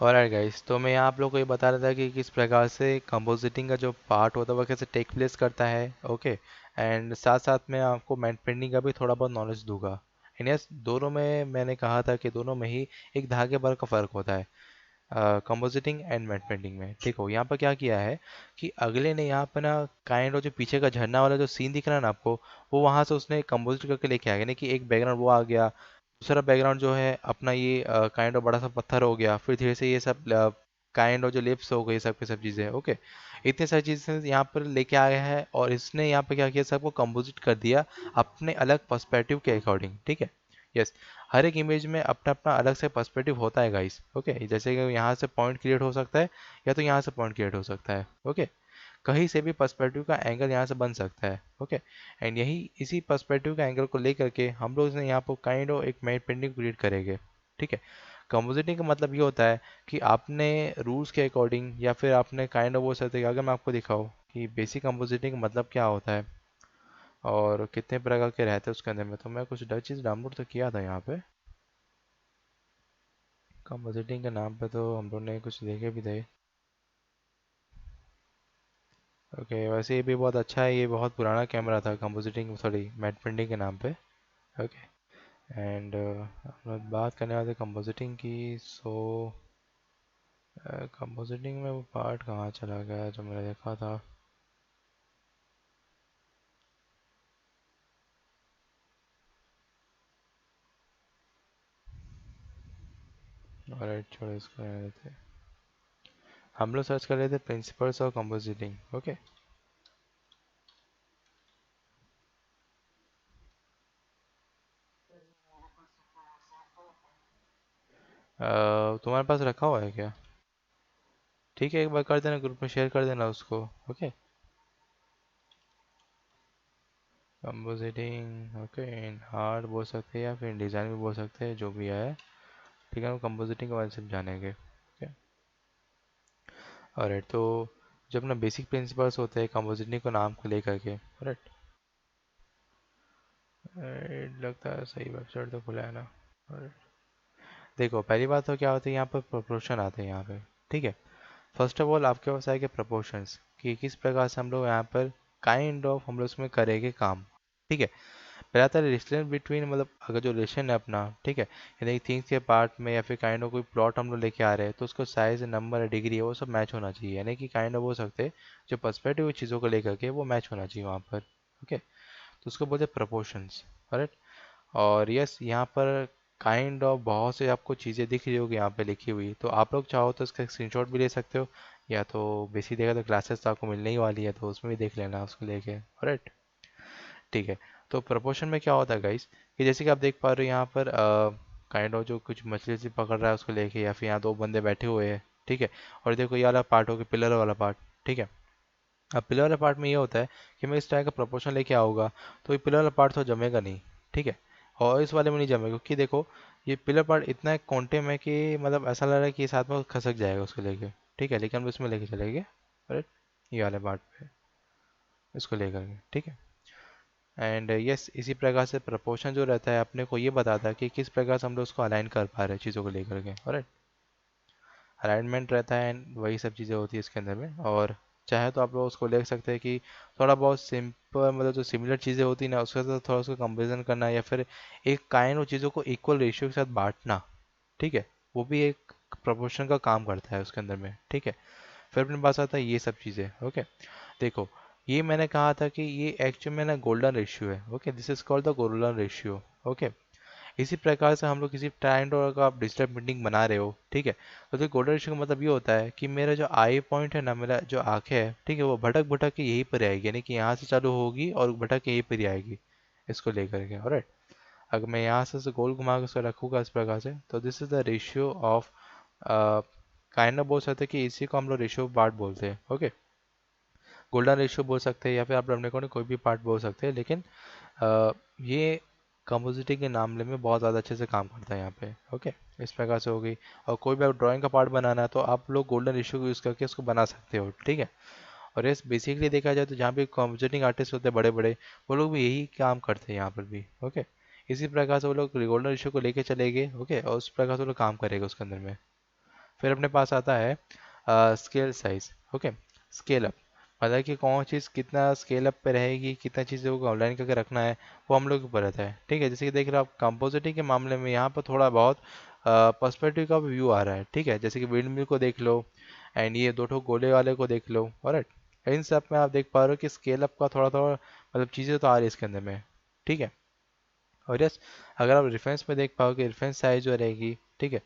Alright guys, तो मैं यहाँ आप लोग को ये बता रहा था कि किस प्रकार से कंपोजिटिंग का जो पार्ट होता है वह कैसे टेक प्लेस करता है। ओके। एंड साथ साथ मैं आपको मैट पेंटिंग का भी थोड़ा बहुत नॉलेज दूंगा। एंड यस, दोनों में मैंने कहा था कि दोनों में ही एक धागे भर का फ़र्क होता है, कंपोजिटिंग एंड मैट पेंटिंग में। देखो यहाँ पर क्या किया है कि अगले ने यहाँ पर ना काइंड ऑफ जो पीछे का झरना वाला जो सीन दिख रहा है ना आपको, वो वहाँ से उसने कंपोजिट करके लेके आ गया। यानी कि एक बैकग्राउंड वो आ गया, दूसरा बैकग्राउंड जो है अपना ये काइंड ऑफ बड़ा सा पत्थर हो गया, फिर धीरे से ये सब काइंड ऑफ जो लिप्स हो गई, सब की सब चीज़ें। ओके। इतने सारी चीज़ें यहाँ पर लेके आया है और इसने यहाँ पे क्या किया, सबको कंपोजिट कर दिया अपने अलग पर्सपेक्टिव के अकॉर्डिंग। ठीक है। यस। हर एक इमेज में अपना अपना अलग से पर्सपेक्टिव होता है गाइस। ओके। जैसे कि यहाँ से पॉइंट क्रिएट हो सकता है या तो यहाँ से पॉइंट क्रिएट हो सकता है। ओके। कहीं से भी पर्सपेक्टिव का एंगल यहाँ से बन सकता है। ओके। एंड यही इसी पर्सपेक्टिव का एंगल को लेकर के हम लोग इसने यहाँ पर काइंड ऑफ एक मैट पेंटिंग क्रिएट करेंगे। ठीक है। कंपोजिटिंग का मतलब ये होता है कि आपने रूल्स के अकॉर्डिंग या फिर आपने काइंड ऑफ वो सकते, अगर मैं आपको दिखाऊँ कि बेसिक कंपोजिटिंग का मतलब क्या होता है और कितने प्रकार के रहते हैं उसके अंदर में, तो मैं कुछ डर चीज़ डाउनलोड तो किया था यहाँ पे। कंपोजिटिंग के नाम पे तो हम लोग ने कुछ देखे भी थे। ओके, वैसे ये भी बहुत अच्छा है, ये बहुत पुराना कैमरा था कंपोजिटिंग, सॉरी मैट पेंटिंग के नाम पे। ओके। एंड हम लोग बात करने वाले कंपोजिटिंग की। सो कंपोजिटिंग में वो पार्ट कहाँ चला गया जो मैंने देखा था। ऑलराइट, छोड़ो इसको रहने देते हैं। हम लोग सर्च कर रहे थे प्रिंसिपल्स ऑफ कंपोजिटिंग। ओके। तुम्हारे पास रखा हुआ है क्या? ठीक है, एक बार कर देना, ग्रुप में शेयर कर देना उसको। ओके। Compositing, okay. इन आर्ट बोल सकते हैं या फिर डिज़ाइन भी बोल सकते हैं, जो भी है। ठीक है, हम कंपोजिटिंग के बारे में सिर्फ जानेंगे। ओके। ऑलराइट, तो जो अपना बेसिक प्रिंसिपल्स होते हैं कंपोजिटिंग को नाम को लेकर के। ऑलराइट। लगता है सही वेबसाइट तो खुला है ना। ऑलराइट। देखो, पहली बात तो क्या होती है, यहाँ पर प्रोपोर्शन आते हैं यहाँ पे। ठीक है। फर्स्ट ऑफ ऑल आपके पास आएगा प्रपोर्शंस, कि किस प्रकार से हम लोग यहाँ पर काइंड ऑफ हम लोग उसमें करेंगे काम। ठीक है। पहले आता है रिलेशन बिटवीन, मतलब अगर जो रिलेशन है अपना, ठीक है, यानी थिंग्स के पार्ट में या फिर काइंड ऑफ कोई प्लॉट हम लोग लेके आ रहे हैं तो उसको साइज नंबर डिग्री है वो सब मैच होना चाहिए। यानी कि काइंड ऑफ हो सकते हैं जो पर्सपेक्टिव चीज़ों को लेकर के वो मैच होना चाहिए वहाँ पर। ओके। तो उसको बोलते हैं प्रपोर्शंस। राइट। और यस, यहाँ पर काइंड ऑफ बहुत से आपको चीज़ें दिख रही होगी यहाँ पे लिखी हुई, तो आप लोग चाहो तो इसका स्क्रीनशॉट भी ले सकते हो, या तो बेसिक देखा तो क्लासेस तो आपको मिलने ही वाली है तो उसमें भी देख लेना उसको लेके। राइट। ठीक है। तो प्रपोर्शन में क्या होता है गाइस, कि जैसे कि आप देख पा रहे हो यहाँ पर काइंड ऑफ जो कुछ मछली से पकड़ रहा है उसको लेके, या फिर यहाँ दो बंदे बैठे हुए हैं। ठीक है। और देखो ये वाला पार्ट हो गया पिलर वाला पार्ट। ठीक है। अब पिलर वाला पार्ट में ये होता है कि मैं इस टाइप का प्रपोर्शन लेके आऊँगा तो ये पिलर वाला पार्ट तो जमेगा नहीं। ठीक है। और इस वाले में नहीं जमेगा क्योंकि देखो ये पिलर पार्ट इतना कॉन्टेम है कि मतलब ऐसा लग रहा है कि साथ में खसक जाएगा उसको लेके। ठीक है, लेकिन हम इसमें लेके चलेंगे। राइट। ये वाले पार्ट पे इसको लेकर के। ठीक है। एंड यस, इसी प्रकार से प्रपोर्शन जो रहता है अपने को ये बताता है कि किस प्रकार से हम लोग उसको अलाइन कर पा रहे हैं चीज़ों को लेकर के। राइट। अलाइनमेंट रहता है एंड वही सब चीज़ें होती है इसके अंदर में। और चाहे तो आप लोग उसको देख सकते हैं कि थोड़ा बहुत सिंपल, मतलब जो सिमिलर चीज़ें होती है ना उसके साथ थोड़ा उसका कंपेरिजन करना, या फिर एक काइंड ऑफ चीज़ों को इक्वल रेशियो के साथ बांटना। ठीक है। वो भी एक प्रपोर्शन का काम करता है उसके अंदर में। ठीक है। फिर अपने पास आता है ये सब चीज़ें। ओके। देखो, ये मैंने कहा था कि ये एक्चुअल में ना गोल्डन रेशियो है। Okay, this is called the golden ratio. Okay. इसी प्रकार से हम लोग किसी ट्रायंगल का आप डिजिटल पेंटिंग बना रहे हो। ठीक है। तो देखो गोल्डन रेशियो का मतलब ये होता है कि मेरा जो आई पॉइंट है ना, मेरा जो आंखें है, ठीक है, वो भटक भटक के यहीं पर आएगी, यानी कि यहाँ से चालू होगी और भटक के यहीं पर ही आएगी इसको लेकर के। ऑलराइट। अगर मैं यहाँ से गोल घुमा के उसको रखूँगा इस प्रकार से, तो this is the ratio of, kind of बोल सकते हैं कि इसी को हम लोग रेशियो पार्ट बोलते हैं। ओके। गोल्डन रेशियो बोल सकते हैं या फिर आप अपने को कोई भी पार्ट बोल सकते हैं, लेकिन ये कंपोजिटिंग के मामले में बहुत ज़्यादा अच्छे से काम करता है यहाँ पे। ओके। इस प्रकार से हो गई। और कोई भी ड्राइंग का पार्ट बनाना है तो आप लोग गोल्डन रेशियो को यूज़ करके उसको बना सकते हो। ठीक है। और ये बेसिकली देखा जाए तो जहाँ भी कंपोजिटिंग आर्टिस्ट होते हैं बड़े बड़े, वो लोग भी यही काम करते हैं यहाँ पर भी। ओके। इसी प्रकार से वो लोग गोल्डन रेशियो को लेके चले गए। ओके। और उस प्रकार से वो लोग काम करेगा उसके अंदर में। फिर अपने पास आता है scale size. Okay, scale up, मतलब कि कौन चीज़ कितना स्केल अप पे रहेगी, कितना चीज़ों को ऑनलाइन करके रखना है, वो हम लोग के ऊपर रहता है। ठीक है, जैसे कि देख रहे हो आप कंपोजिटिंग के मामले में यहाँ पर थोड़ा बहुत पर्सपेक्टिव का व्यू आ रहा है। ठीक है, जैसे कि विंड मिल को देख लो, एंड ये दो ठो गोले वाले को देख लो। ऑलराइट, इन सब में आप देख पा रहे हो कि स्केल अप का थोड़ा थोड़ा मतलब चीज़ें तो आ रही है इसके अंदर में। ठीक है, और यस, अगर आप रेफरेंस में देख पाओगे, रेफरेंस साइज जो रहेगी, ठीक है,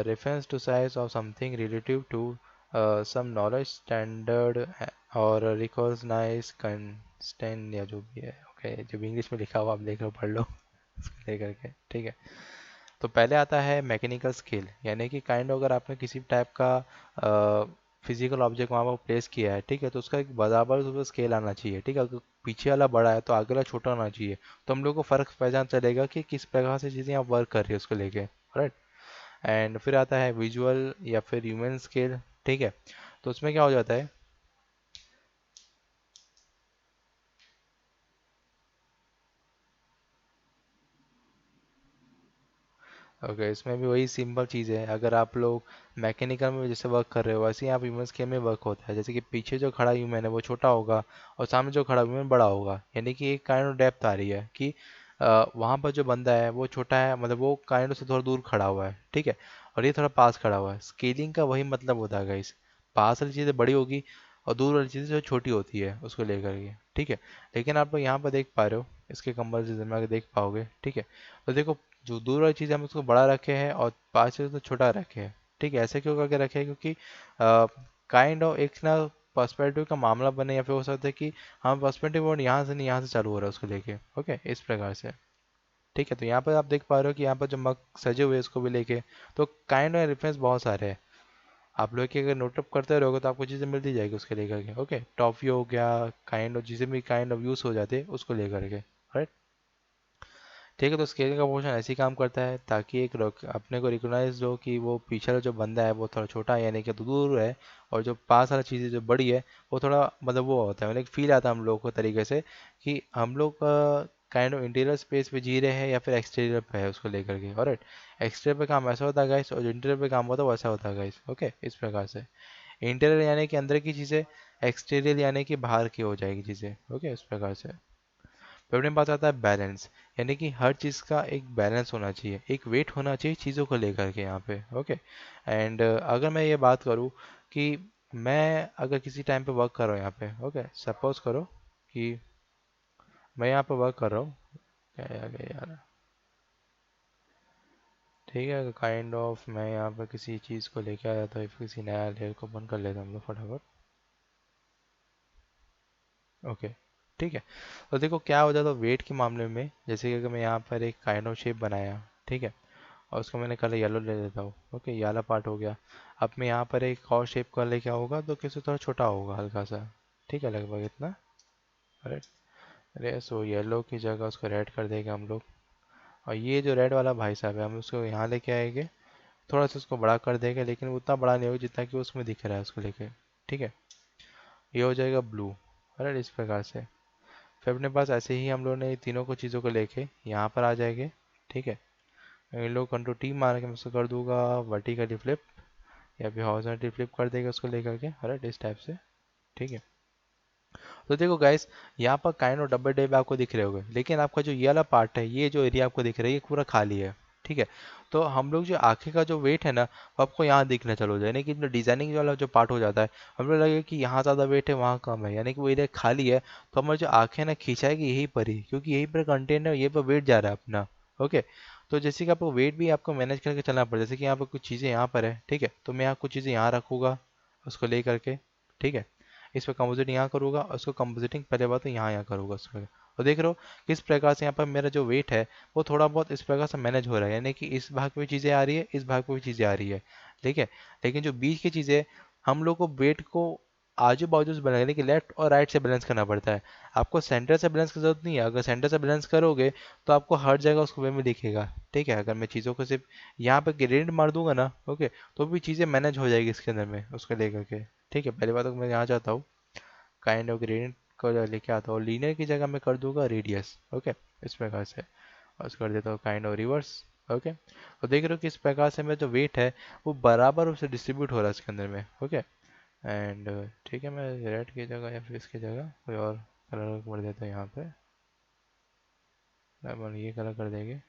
reference to size of something relative to some knowledge standard और रिकॉग्नाइज कंस्टेंट या जो भी है। ओके, जो भी इंग्लिश में लिखा हुआ आप देख लो, पढ़ लो उसको लेकर के। ठीक है, तो पहले आता है मैकेनिकल स्केल, यानी कि काइंड अगर आपने किसी टाइप का फिजिकल ऑब्जेक्ट वहाँ पर प्लेस किया है, ठीक है, तो उसका एक बराबर उस पर स्केल आना चाहिए। ठीक है, अगर पीछे वाला बड़ा है तो आगे वाला छोटा होना चाहिए, तो हम लोग को फ़र्क पहचान चलेगा कि किस प्रकार से चीज़ें आप वर्क कर रही है उसको लेके। राइट, एंड फिर आता है विजुअल या फिर ह्यूमन स्केल। ठीक है, तो उसमें क्या हो जाता है। ओके, इसमें भी वही सिंपल चीज़ है, अगर आप लोग मैकेनिकल में जैसे वर्क कर रहे हो वैसे ही आप ह्यूमन स्केल में वर्क होता है। जैसे कि पीछे जो खड़ा ह्यूमन है वो छोटा होगा और सामने जो खड़ा ह्यूमन बड़ा होगा, यानी कि एक काइंड ऑफ डेप्थ आ रही है कि वहाँ पर जो बंदा है वो छोटा है, मतलब वो काइंड से थोड़ा दूर खड़ा हुआ है। ठीक है, और ये थोड़ा पास खड़ा हुआ है। स्केलिंग का वही मतलब होता है गाइस, पास वाली चीज़ें बड़ी होगी और दूर वाली चीज़ें जो छोटी होती है उसको लेकर के। ठीक है, लेकिन आप लोग यहाँ पर देख पा रहे हो इसके कंपैरिजन में, अगर देख पाओगे। ठीक है, तो देखो, जो दूर वाली चीज़ हम उसको बड़ा रखे हैं और पास से तो छोटा रखे हैं। ठीक है, ऐसे क्यों करके रखे हैं, क्योंकि काइंड ऑफ एक ना पर्सपेक्टिव का मामला बने, या फिर हो सकता है कि हम पर्सपेक्टिव और यहाँ से नहीं, यहाँ से चालू हो रहा है उसको लेके। ओके, इस प्रकार से। ठीक है, तो यहाँ पर आप देख पा रहे हो कि यहाँ पर जो मग सजे हुए हैं उसको भी लेके, तो काइंड ऑफ रेफरेंस बहुत सारे हैं। आप लोग की अगर नोटअप करते रहोगे तो आपको चीज़ें मिलती जाएगी उसके लेकर के। ओके, टॉफी हो गया, काइंड ऑफ चीज़ें भी काइंड ऑफ यूज़ हो जाते हैं उसको लेकर के। राइट, ठीक है, तो स्केलिंग का पोर्शन ऐसे ही काम करता है ताकि एक अपने को रिकोगनाइज हो कि वो पीछे वाला जो बंदा है वो थोड़ा छोटा है, यानी कि तो दूर है, और जो पास वाला चीज़ है जो बड़ी है वो थोड़ा मतलब वो होता है, मतलब फील आता है हम लोग को तरीके से कि हम लोग काइंड ऑफ इंटीरियर स्पेस पे जी रहे हैं या फिर एक्सटीरियर पे है उसको लेकर के। ऑलराइट, एक्सटीरियर पे काम ऐसा होता है गाइस, और जो इंटीरियर पे काम होता है वैसा होता है गाइस। ओके, इस प्रकार से इंटीरियर यानी कि अंदर की चीज़ें, एक्सटीरियर यानी कि बाहर की हो जाएगी चीज़ें। ओके, इस प्रकार से। फिर अपने पास आता है बैलेंस, यानी कि हर चीज़ का एक बैलेंस होना चाहिए, एक वेट होना चाहिए चीज़ों को लेकर के यहाँ पे। ओके, एंड अगर मैं ये बात करूँ कि मैं अगर किसी टाइम पे वर्क कर रहा हूँ यहाँ पे, ओके, सपोज करो कि मैं यहाँ पे वर्क कर रहा हूँ, क्या आ गया यार। ठीक है, काइंड ऑफ मैं यहाँ पे किसी चीज़ को लेके आया था, किसी नया लेयर को बंद कर लेता हम लोग फटाफट। ओके, ठीक है, तो देखो क्या हो जाता है वेट के मामले में, जैसे कि अगर मैं यहाँ पर एक काइंड ऑफ शेप बनाया, ठीक है, और उसको मैंने कलर येलो ले लेता हूँ। ओके, ये वाला पार्ट हो गया। अब मैं यहाँ पर एक और शेप कर ले, क्या होगा, तो किसी थोड़ा छोटा होगा हल्का सा। ठीक है, लगभग इतना। अरे, अरे सो येलो की जगह उसको रेड कर देंगे हम लोग, और ये जो रेड वाला भाई साहब है हम उसको यहाँ लेके आएंगे, थोड़ा सा उसको बड़ा कर देंगे, लेकिन उतना बड़ा नहीं होगा जितना कि उसमें दिख रहा है उसको लेके। ठीक है, ये हो जाएगा ब्लू। अरे, इस प्रकार से। फिर अपने पास ऐसे ही हम लोग ने तीनों को चीज़ों को लेके यहाँ पर आ जाएंगे। ठीक है, इन लोग कंट्रोल टी मार के मैं उसको कर दूंगा वर्टिकली फ्लिप, या फिर हॉरिजॉन्टली फ्लिप कर देगा उसको लेकर के। राइट, इस टाइप से। ठीक है, तो देखो गाइस, यहाँ पर काइंड ऑफ डबल डेब आपको दिख रहे होंगे, लेकिन आपका जो ये वाला पार्ट है, ये जो एरिया आपको दिख रहा है, ये पूरा खाली है। ठीक है, तो हम लोग जो आंखें का जो वेट है ना, वो आपको यहाँ दिखना चालू हो जाए, यानी कि जो डिजाइनिंग वाला जो पार्ट हो जाता है, हम लोग लगे कि यहाँ ज़्यादा वेट है वहाँ कम है, यानी कि वो एरिया खाली है, तो हमारी जो आंखें ना खिंचाएगी यहीं पर ही, क्योंकि यहीं पर कंटेंट है, यहीं पर वेट जा रहा है अपना। ओके, तो जैसे कि आपको वेट भी आपको मैनेज करके चलना पड़े, जैसे कि यहाँ पर कुछ चीज़ें यहाँ पर है, ठीक है, तो मैं यहाँ कुछ चीज़ें यहाँ रखूँगा उसको ले करके। ठीक है, इस पर कंपोजिट यहाँ करूँगा और उसको कंपोजिटिंग पहले बात तो यहाँ यहाँ करूँगा उसमें। और देख रहे हो किस प्रकार से यहाँ पर मेरा जो वेट है वो थोड़ा बहुत इस प्रकार से मैनेज हो रहा है, यानी कि इस भाग में चीज़ें आ रही है, इस भाग में भी चीज़ें आ रही है। ठीक है, लेकिन जो बीच की चीज़ें हम लोग को वेट को आजू बाजू से बनाने, यानी कि लेफ्ट और राइट से बैलेंस करना पड़ता है। आपको सेंटर से बैलेंस की जरूरत नहीं है, अगर सेंटर से बैलेंस करोगे तो आपको हर जगह उसको वे में दिखेगा। ठीक है, अगर मैं चीज़ों को सिर्फ यहाँ पे ग्रेडियंट मार दूंगा ना, ओके, तो भी चीज़ें मैनेज हो जाएगी इसके अंदर में उसको लेकर के। ठीक है, पहली बात तो मैं यहाँ चाहता हूँ काइंड ऑफ ग्रेडियंट को लेके आता हूँ, लीनियर की जगह मैं कर दूंगा रेडियस। ओके, इस प्रकार से, और कर देता हूँ काइंड ऑफ रिवर्स। ओके, तो देख रहे हो किस प्रकार से मेरा जो वेट है वो बराबर रूप से डिस्ट्रीब्यूट हो रहा है इसके अंदर में। ओके, एंड ठीक है, मैं रेड की जगह या फिर इसकी जगह कोई और कलर कर देता हूँ यहाँ पे। अपन ये कलर कर देंगे,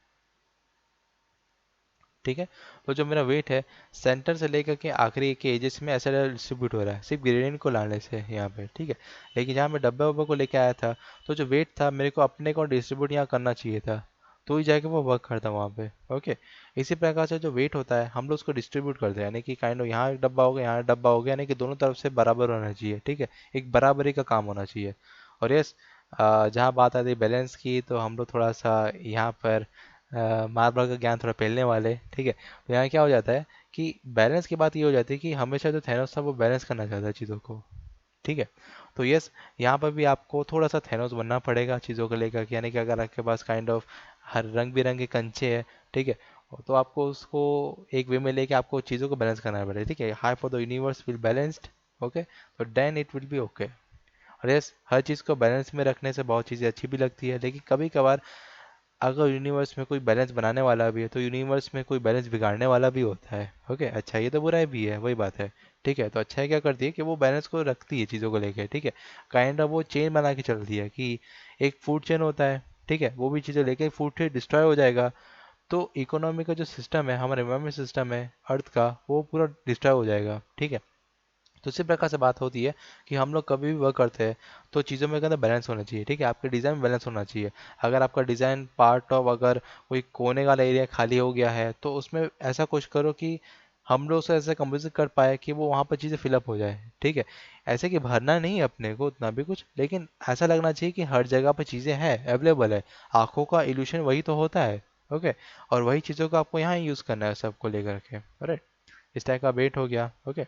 ठीक है। तो जो मेरा वेट है सेंटर से लेकर के आखिरी के एजेस में ऐसा डिस्ट्रीब्यूट हो रहा है सिर्फ ग्रेडियंट को लाने से यहाँ पे, ठीक है। लेकिन जहाँ मैं डब्बे वब्बे को लेके आया था, तो जो वेट था मेरे को अपने को डिस्ट्रीब्यूट यहाँ करना चाहिए था, तो ही जाके वो वर्क करता वहाँ पे। ओके, इसी प्रकार से जो वेट होता है हम लोग उसको डिस्ट्रीब्यूट करते हैं, यानी कि काइंड ऑफ यहाँ एक डब्बा हो गया, यहाँ एक डब्बा हो गया, यानी कि दोनों तरफ से बराबर होना चाहिए, ठीक है। एक बराबरी का काम होना चाहिए। और यस, जहाँ बात आती है बैलेंस की, तो हम लोग थोड़ा सा यहाँ पर मार्बल का ज्ञान थोड़ा फैलने वाले, ठीक है। तो यहाँ क्या हो जाता है कि बैलेंस की बात ये हो जाती है कि हमेशा जो थैनोस था वो बैलेंस करना चाहता है चीज़ों को, ठीक है। तो यस, यहाँ पर भी आपको थोड़ा सा थैनोस बनना पड़ेगा चीज़ों को लेकर के, यानी कि अगर आपके पास काइंड ऑफ हर रंग बिरंगे कंचे हैं, ठीक है, तो आपको उसको एक वे में लेके आपको चीज़ों को बैलेंस करना पड़ेगा, ठीक है। High for the universe will balanced, okay, तो then it will be okay. और यस, हर चीज़ को बैलेंस में रखने से बहुत चीज़ें अच्छी भी लगती है, लेकिन कभी कभार अगर यूनिवर्स में कोई बैलेंस बनाने वाला भी है तो यूनिवर्स में कोई बैलेंस बिगाड़ने वाला भी होता है। ओके, अच्छाई तो बुराई भी है, वही बात है, ठीक है। तो अच्छाई क्या करती है कि वो बैलेंस को रखती है चीज़ों को लेके, ठीक है। काइंड ऑफ वो चेन बना के चलती है कि एक फूड चेन होता है, ठीक है, वो भी चीज़ें लेके फूड चेन डिस्ट्रॉय हो जाएगा, तो इकोनॉमी का जो सिस्टम है, हमारा इन्वायरमेंट सिस्टम है अर्थ का, वो पूरा डिस्ट्रॉय हो जाएगा, ठीक है। तो इसी प्रकार से बात होती है कि हम लोग कभी भी वर्क करते हैं तो चीज़ों में कहते बैलेंस होना चाहिए, ठीक है। आपके डिज़ाइन में बैलेंस होना चाहिए। अगर आपका डिज़ाइन पार्ट ऑफ अगर कोई कोने वाला एरिया खाली हो गया है तो उसमें ऐसा कुछ करो कि हम लोग उसे ऐसे कंपोजिट कर पाए कि वो वहाँ पर चीज़ें फिलअप हो जाए, ठीक है। ऐसे कि भरना नहीं है अपने को उतना भी कुछ, लेकिन ऐसा लगना चाहिए कि हर जगह पर चीज़ें हैं, अवेलेबल है। आंखों का इल्यूशन वही तो होता है, ओके। और वही चीज़ों को आपको यहाँ यूज़ करना है सबको लेकर के, राइट। इस टाइप का वेट हो गया, ओके।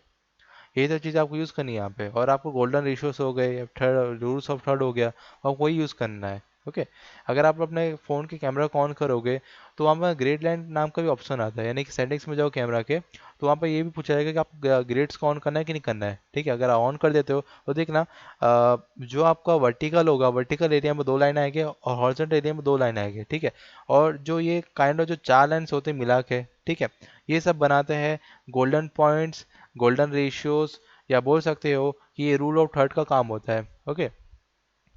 ये सब चीज़ आपको यूज़ करनी है यहाँ पे। और आपको गोल्डन रेशियोस हो गए, थर्ड रूल्स ऑफ थर्ड हो गया, आपको वही यूज़ करना है, ओके। अगर आप अपने फ़ोन के कैमरा को ऑन करोगे तो वहाँ पर ग्रेड लाइन नाम का भी ऑप्शन आता है, यानी कि सेटिंग्स में जाओ कैमरा के, तो वहाँ पर ये भी पूछा जाएगा कि आप ग्रेड्स को ऑन करना है कि नहीं करना है, ठीक है। अगर आप ऑन कर देते हो तो देखना जो आपका वर्टिकल होगा, वर्टिकल एरिया में दो लाइन आएंगे और हॉरिजॉन्टल एरिया में दो लाइन आएंगे, ठीक है। और जो ये काइंड ऑफ जो चार लाइन्स होते हैं मिला के, ठीक है, ये सब बनाते हैं गोल्डन पॉइंट्स, गोल्डन रेशियोज, या बोल सकते हो कि ये रूल ऑफ थर्ड का काम होता है, ओके।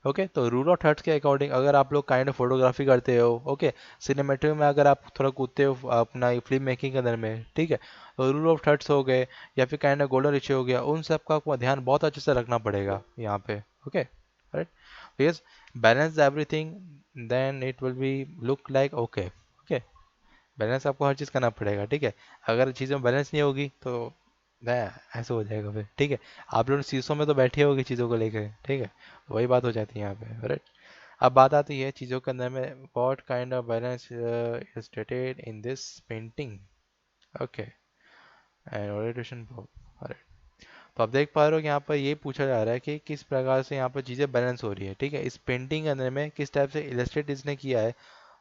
ओके, तो रूल ऑफ थर्ड्स के अकॉर्डिंग अगर आप लोग काइंड ऑफ फोटोग्राफी करते हो, ओके, सिनेमेट्री में अगर आप थोड़ा कूदते हो अपना फिल्म मेकिंग के अंदर में, ठीक है, तो रूल ऑफ थर्ड्स हो गए या फिर काइंड ऑफ गोल्डन रेशियो हो गया, उन सब का आपको ध्यान बहुत अच्छे से रखना पड़ेगा यहाँ पे, okay, right. Yes, balance everything, then it will be look like okay, okay. Balance आपको हर चीज़ करना पड़ेगा, ठीक है। अगर चीज़ों में बैलेंस नहीं होगी तो मैं ऐसे हो जाएगा फिर, ठीक है। आप लोग शीशों में तो बैठे होगे चीज़ों को लेकर, ठीक है, वही बात हो जाती है यहाँ पे, राइट। अब बात आती है चीज़ों के अंदर में, what kind of balance is stated in this painting, okay, and orientation, तो आप देख पा रहे हो कि यहाँ पर ये पूछा जा रहा है कि किस प्रकार से यहाँ पर चीज़ें बैलेंस हो रही है, ठीक है। इस पेंटिंग के अंदर में किस टाइप से इलस्ट्रेट इसने किया है,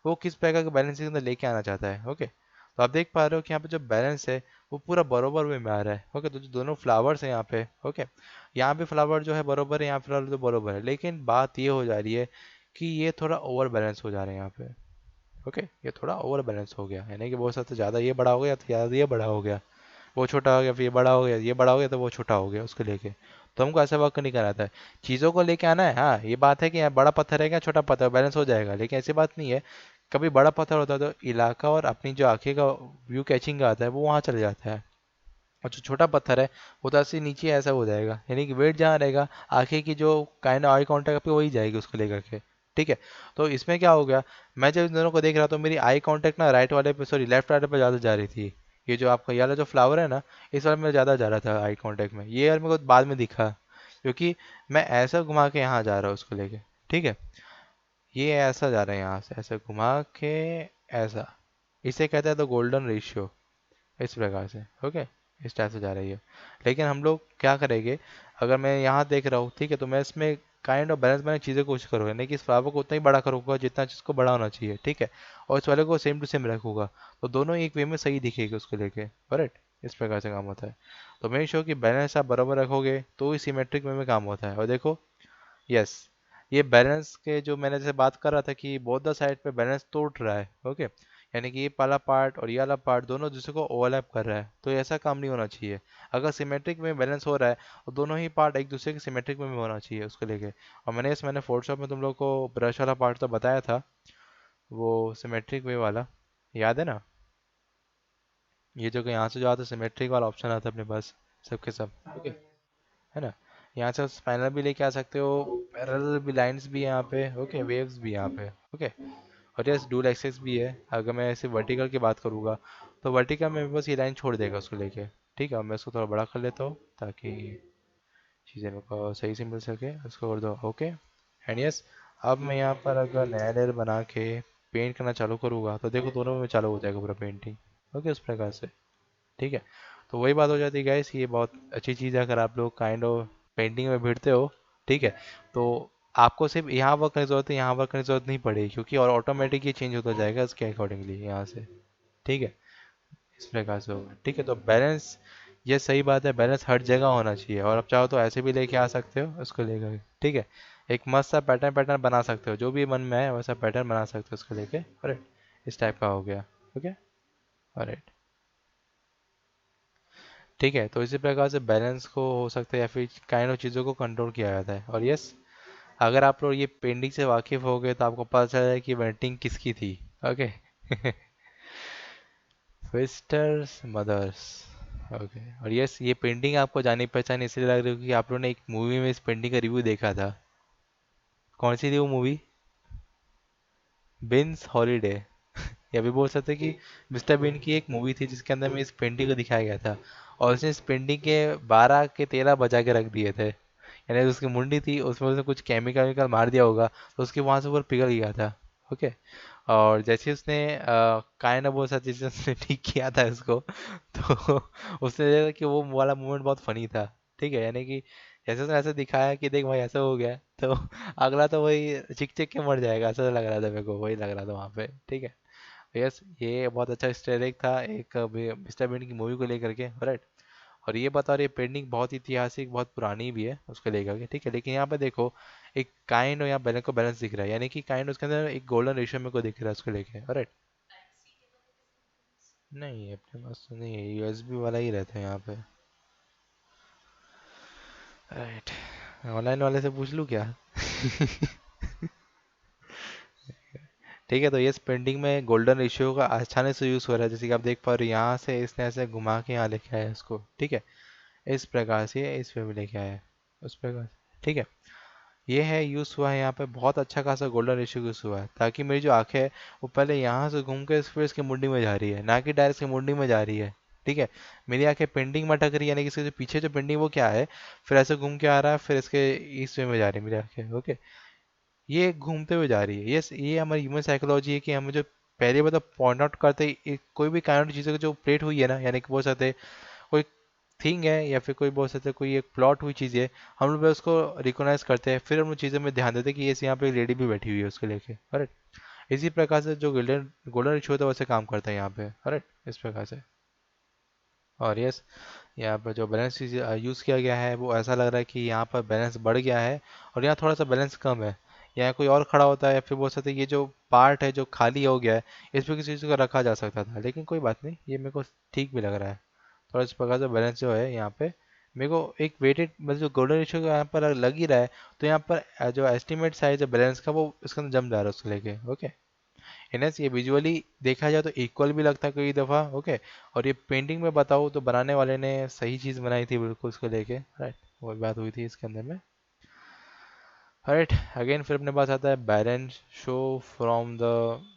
वो किस प्रकार का बैलेंस के अंदर लेके आना चाहता है, ओके। तो आप देख पा रहे हो कि यहाँ पे जो बैलेंस है वो पूरा बरोबर वे में आ रहा है, ओके। तो जो दोनों फ्लावर्स हैं यहाँ पे, ओके, यहाँ पे फ्लावर जो है बरोबर है, यहाँ फ्लावर तो बरोबर है, लेकिन बात ये हो जा रही है कि ये थोड़ा ओवर बैलेंस हो जा रहे हैं यहाँ पे, ओके। ये थोड़ा ओवर बैलेंस हो गया, यानी कि बहुत सा तो ज़्यादा ये बड़ा हो गया तो ज़्यादा ये बड़ा हो गया, वो छोटा हो गया, फिर ये बड़ा हो गया, ये बड़ा हो गया तो वो छोटा हो गया उसको लेके। तो हमको ऐसा वर्क नहीं कराता है, चीज़ों को लेके आना है। हाँ, ये बात है कि यहाँ बड़ा पत्थर है क्या छोटा पत्थर बैलेंस हो जाएगा, लेकिन ऐसी बात नहीं है। कभी बड़ा पत्थर होता है तो इलाका और अपनी जो आंखें का व्यू कैचिंग का आता है वो वहाँ चले जाता है, और जो छोटा पत्थर है वो तो ऐसे नीचे ऐसा हो जाएगा, यानी कि वेट जहाँ रहेगा आंखें की जो काइंड आई कांटेक्ट पे वही जाएगी उसको लेकर के, ठीक है। तो इसमें क्या हो गया, मैं जब इन दोनों को देख रहा तो मेरी आई कांटेक्ट ना राइट वाले पे, सॉरी लेफ्ट वाले पे ज़्यादा जा रही थी। ये जो आपका ये वाला जो फ्लावर है ना, इस वाले में ज़्यादा जा रहा था आई कांटेक्ट में, ये यार मेरे को बाद में दिखा, क्योंकि मैं ऐसा घुमा के यहाँ जा रहा हूँ उसको लेके, ठीक है। ये ऐसा जा रहा है यहाँ से ऐसे घुमा के, ऐसा, इसे कहते हैं तो गोल्डन रेशियो, इस प्रकार से, ओके। इस टाइप से जा रही है। लेकिन हम लोग क्या करेंगे, अगर मैं यहाँ देख रहा हूँ, ठीक है, तो मैं इसमें काइंड ऑफ बैलेंस बनाने की चीज़ें कोशिश करूँगा, नहीं कि इस फ्लावर को उतना ही बड़ा करूँगा जितना चीज़ को बड़ा होना चाहिए, ठीक है। और इस वाले को सेम टू सेम रखूँगा, तो दोनों एक वे में सही दिखेगी उसको लेके, करेक्ट। इस प्रकार से काम होता है। तो मेक श्योर कि बैलेंस आप बराबर रखोगे तो ही सिमेट्रिक वे में काम होता है। और देखो, यस, ये बैलेंस के जो मैंने जैसे बात कर रहा था कि बोथ द साइड पे बैलेंस टूट रहा है, ओके। यानी कि ये वाला पार्ट और ये वाला पार्ट दोनों दूसरे को ओवरलैप कर रहा है, तो ऐसा काम नहीं होना चाहिए। अगर सिमेट्रिक में बैलेंस हो रहा है तो दोनों ही पार्ट एक दूसरे के सिमेट्रिक में भी होना चाहिए उसको लेके। और मैंने फोटोशॉप में तुम लोग को ब्रश वाला पार्ट तो बताया था, वो सिमेट्रिक वे वाला, याद है ना? ये जो कि यहाँ से जो आता है सिमेट्रिक वाला ऑप्शन आता है अपने पास सबके सब, ओके, है ना? यहाँ से स्पाइनल भी लेके आ सकते हो, पैरेलल भी लाइंस भी है यहाँ पे, ओके, वेव्स भी यहाँ पे, ओके। और यस डुअल एक्सेस भी है। अगर मैं ऐसे वर्टिकल की बात करूँगा तो वर्टिकल में बस ये लाइन छोड़ देगा उसको लेके। ठीक है, मैं इसको थोड़ा बड़ा कर लेता हूँ ताकि चीज़ें मेरे को सही से मिल सके। उसको कर दो ओके। एंड यस, अब मैं यहाँ पर अगर नया लेयर बना के पेंट करना चालू करूँगा तो देखो दोनों में चालू हो जाएगा पूरा पेंटिंग, ओके, उस प्रकार से। ठीक है, तो वही बात हो जाती है गाइस, ये बहुत अच्छी चीज़ है अगर आप लोग काइंड ऑफ पेंटिंग में भिड़ते हो। ठीक है, तो आपको सिर्फ यहाँ वर्क करने की जरूरत है, यहाँ वर्क करने की जरूरत नहीं पड़ेगी, क्योंकि और ऑटोमेटिक ये चेंज होता जाएगा इसके अकॉर्डिंगली यहाँ से। ठीक है, इस प्रकार से होगा। ठीक है, तो बैलेंस, ये सही बात है, बैलेंस हर जगह होना चाहिए। और आप चाहो तो ऐसे भी लेके आ सकते हो उसको लेकर। ठीक है, एक मस्त सा पैटर्न पैटर्न बना सकते हो, जो भी मन में है वैसा पैटर्न बना सकते हो उसको लेके। अरे इस टाइप का हो गया, ओके। अरे ठीक है, तो इसी प्रकार से बैलेंस को हो सकता है या फिर काइंड ऑफ चीज़ों को कंट्रोल किया जाता है। और यस, अगर आप लोग ये पेंटिंग से वाकिफ हो गए तो आपको पता चल जाए कि पेंटिंग किसकी थी, ओके। Sisters mothers, okay. और यस, ये पेंटिंग आपको जानी पहचानी इसलिए लग रही है क्योंकि आप लोगों ने एक मूवी में इस पेंटिंग का रिव्यू देखा था। कौन सी थी वो मूवी? Beans holiday. या भी बोल सकते हैं कि मिस्टर बीन की एक मूवी थी जिसके अंदर में इस पेंटिंग को दिखाया गया था। और उसने इस पेंटिंग के 12 के 13 बजा के रख दिए थे, यानी उसकी मुंडी थी उसमें उसने कुछ केमिकल वेमिकल मार दिया होगा तो उसके वहां से ऊपर पिघल गया था, ओके। और जैसे उसने काइंड ऑफ वो सा चीज़ उसने ठीक किया था इसको, तो उसने देखा कि वो वाला मोमेंट बहुत फनी था। ठीक है, यानी कि जैसे उसने ऐसे दिखाया कि देख भाई ऐसा हो गया, तो अगला तो वही चिक चिक के मर जाएगा, ऐसा लग रहा था मेरे को, वही लग रहा था वहाँ पे। ठीक है, यस, ये बहुत अच्छा स्टेरिक था एक मिस्टर बीन की मूवी को लेकर के, राइट। और ये बता रही पेंटिंग बहुत ऐतिहासिक बहुत पुरानी भी है उसको लेकर के। ठीक है, लेकिन यहाँ पे देखो एक काइंड और यहाँ बैलेंस को बैलेंस दिख रहा है, यानी कि काइंड उसके अंदर एक गोल्डन रेशियो में को दिख रहा है उसको लेके, राइट। नहीं अपने पास तो नहीं है, यूएसबी वाला ही रहता है यहाँ पे, राइट। ऑनलाइन वाले से पूछ लूँ क्या? ठीक है, तो ये पेंटिंग में गोल्डन रेशियो का आसानी से यूज़ हो रहा है, जैसे कि आप देख पा रहे हो यहाँ से इसने ऐसे घुमा के यहाँ लेके आया है इसको। ठीक है, इस प्रकार से इस पे भी लेके आया है उस प्रकार से। ठीक है, ये है यूज़ हुआ है यहाँ पे, बहुत अच्छा खासा गोल्डन रेशियो यूज़ हुआ है ताकि मेरी जो आंखें है वो पहले यहाँ से घूम के फिर इसकी मुंडी में जा रही है, ना कि डायरेक्ट इसकी मुंडी में जा रही है। ठीक है, मेरी आंखें पेंटिंग में अटक रही है, यानी कि इसके जो पीछे जो पेंटिंग वो क्या है, फिर ऐसे घूम के आ रहा है, फिर इसके इस वे में जा रही है मेरी आंखें, ओके। ये घूमते हुए जा रही है। यस, ये हमारी ह्यूमन साइकोलॉजी है कि हमें जो पहले मतलब पॉइंट आउट करते ही कोई भी काइंड चीज़ों की जो प्लेट हुई है ना, यानी कि बोल सकते हैं कोई थिंग है या फिर कोई बोल सकते हैं कोई एक प्लॉट हुई चीज़ है, हम लोग उसको रिकॉग्नाइज करते हैं, फिर हम उन चीज़ों में ध्यान देते हैं कि ये यहाँ पे लेडी भी बैठी हुई है उसको लेके, करेक्ट। इसी प्रकार से जो गोल्डन गोल्डन रिच होता है वैसे काम करता है यहाँ पे, करेक्ट, इस प्रकार से। और यस, यहाँ पर जो बैलेंस यूज़ किया गया है वो ऐसा लग रहा है कि यहाँ पर बैलेंस बढ़ गया है और यहाँ थोड़ा सा बैलेंस कम है। यहाँ कोई और खड़ा होता है या फिर बोल सकते हैं ये जो पार्ट है जो खाली हो गया है इस पर किसी चीज़ को रखा जा सकता था, लेकिन कोई बात नहीं, ये मेरे को ठीक भी लग रहा है। थोड़ा इस प्रकार से बैलेंस जो है यहाँ पे मेरे को एक वेटेड मतलब जो गोल्डन रेशियो यहाँ पर लग ही रहा है, तो यहाँ पर जो एस्टिमेट साइज है बैलेंस का वो इसके अंदर जम जा रहा है उसको लेके, ओके। इनस ये विजुअली देखा जाए तो इक्वल भी लगता है कई दफ़ा, ओके। और ये पेंटिंग में बताऊँ तो बनाने वाले ने सही चीज़ बनाई थी बिल्कुल उसको लेके, राइट। वो बात हुई थी इसके अंदर में, राइट। अगेन फिर अपने पास आता है बैलेंस शो फ्रॉम द,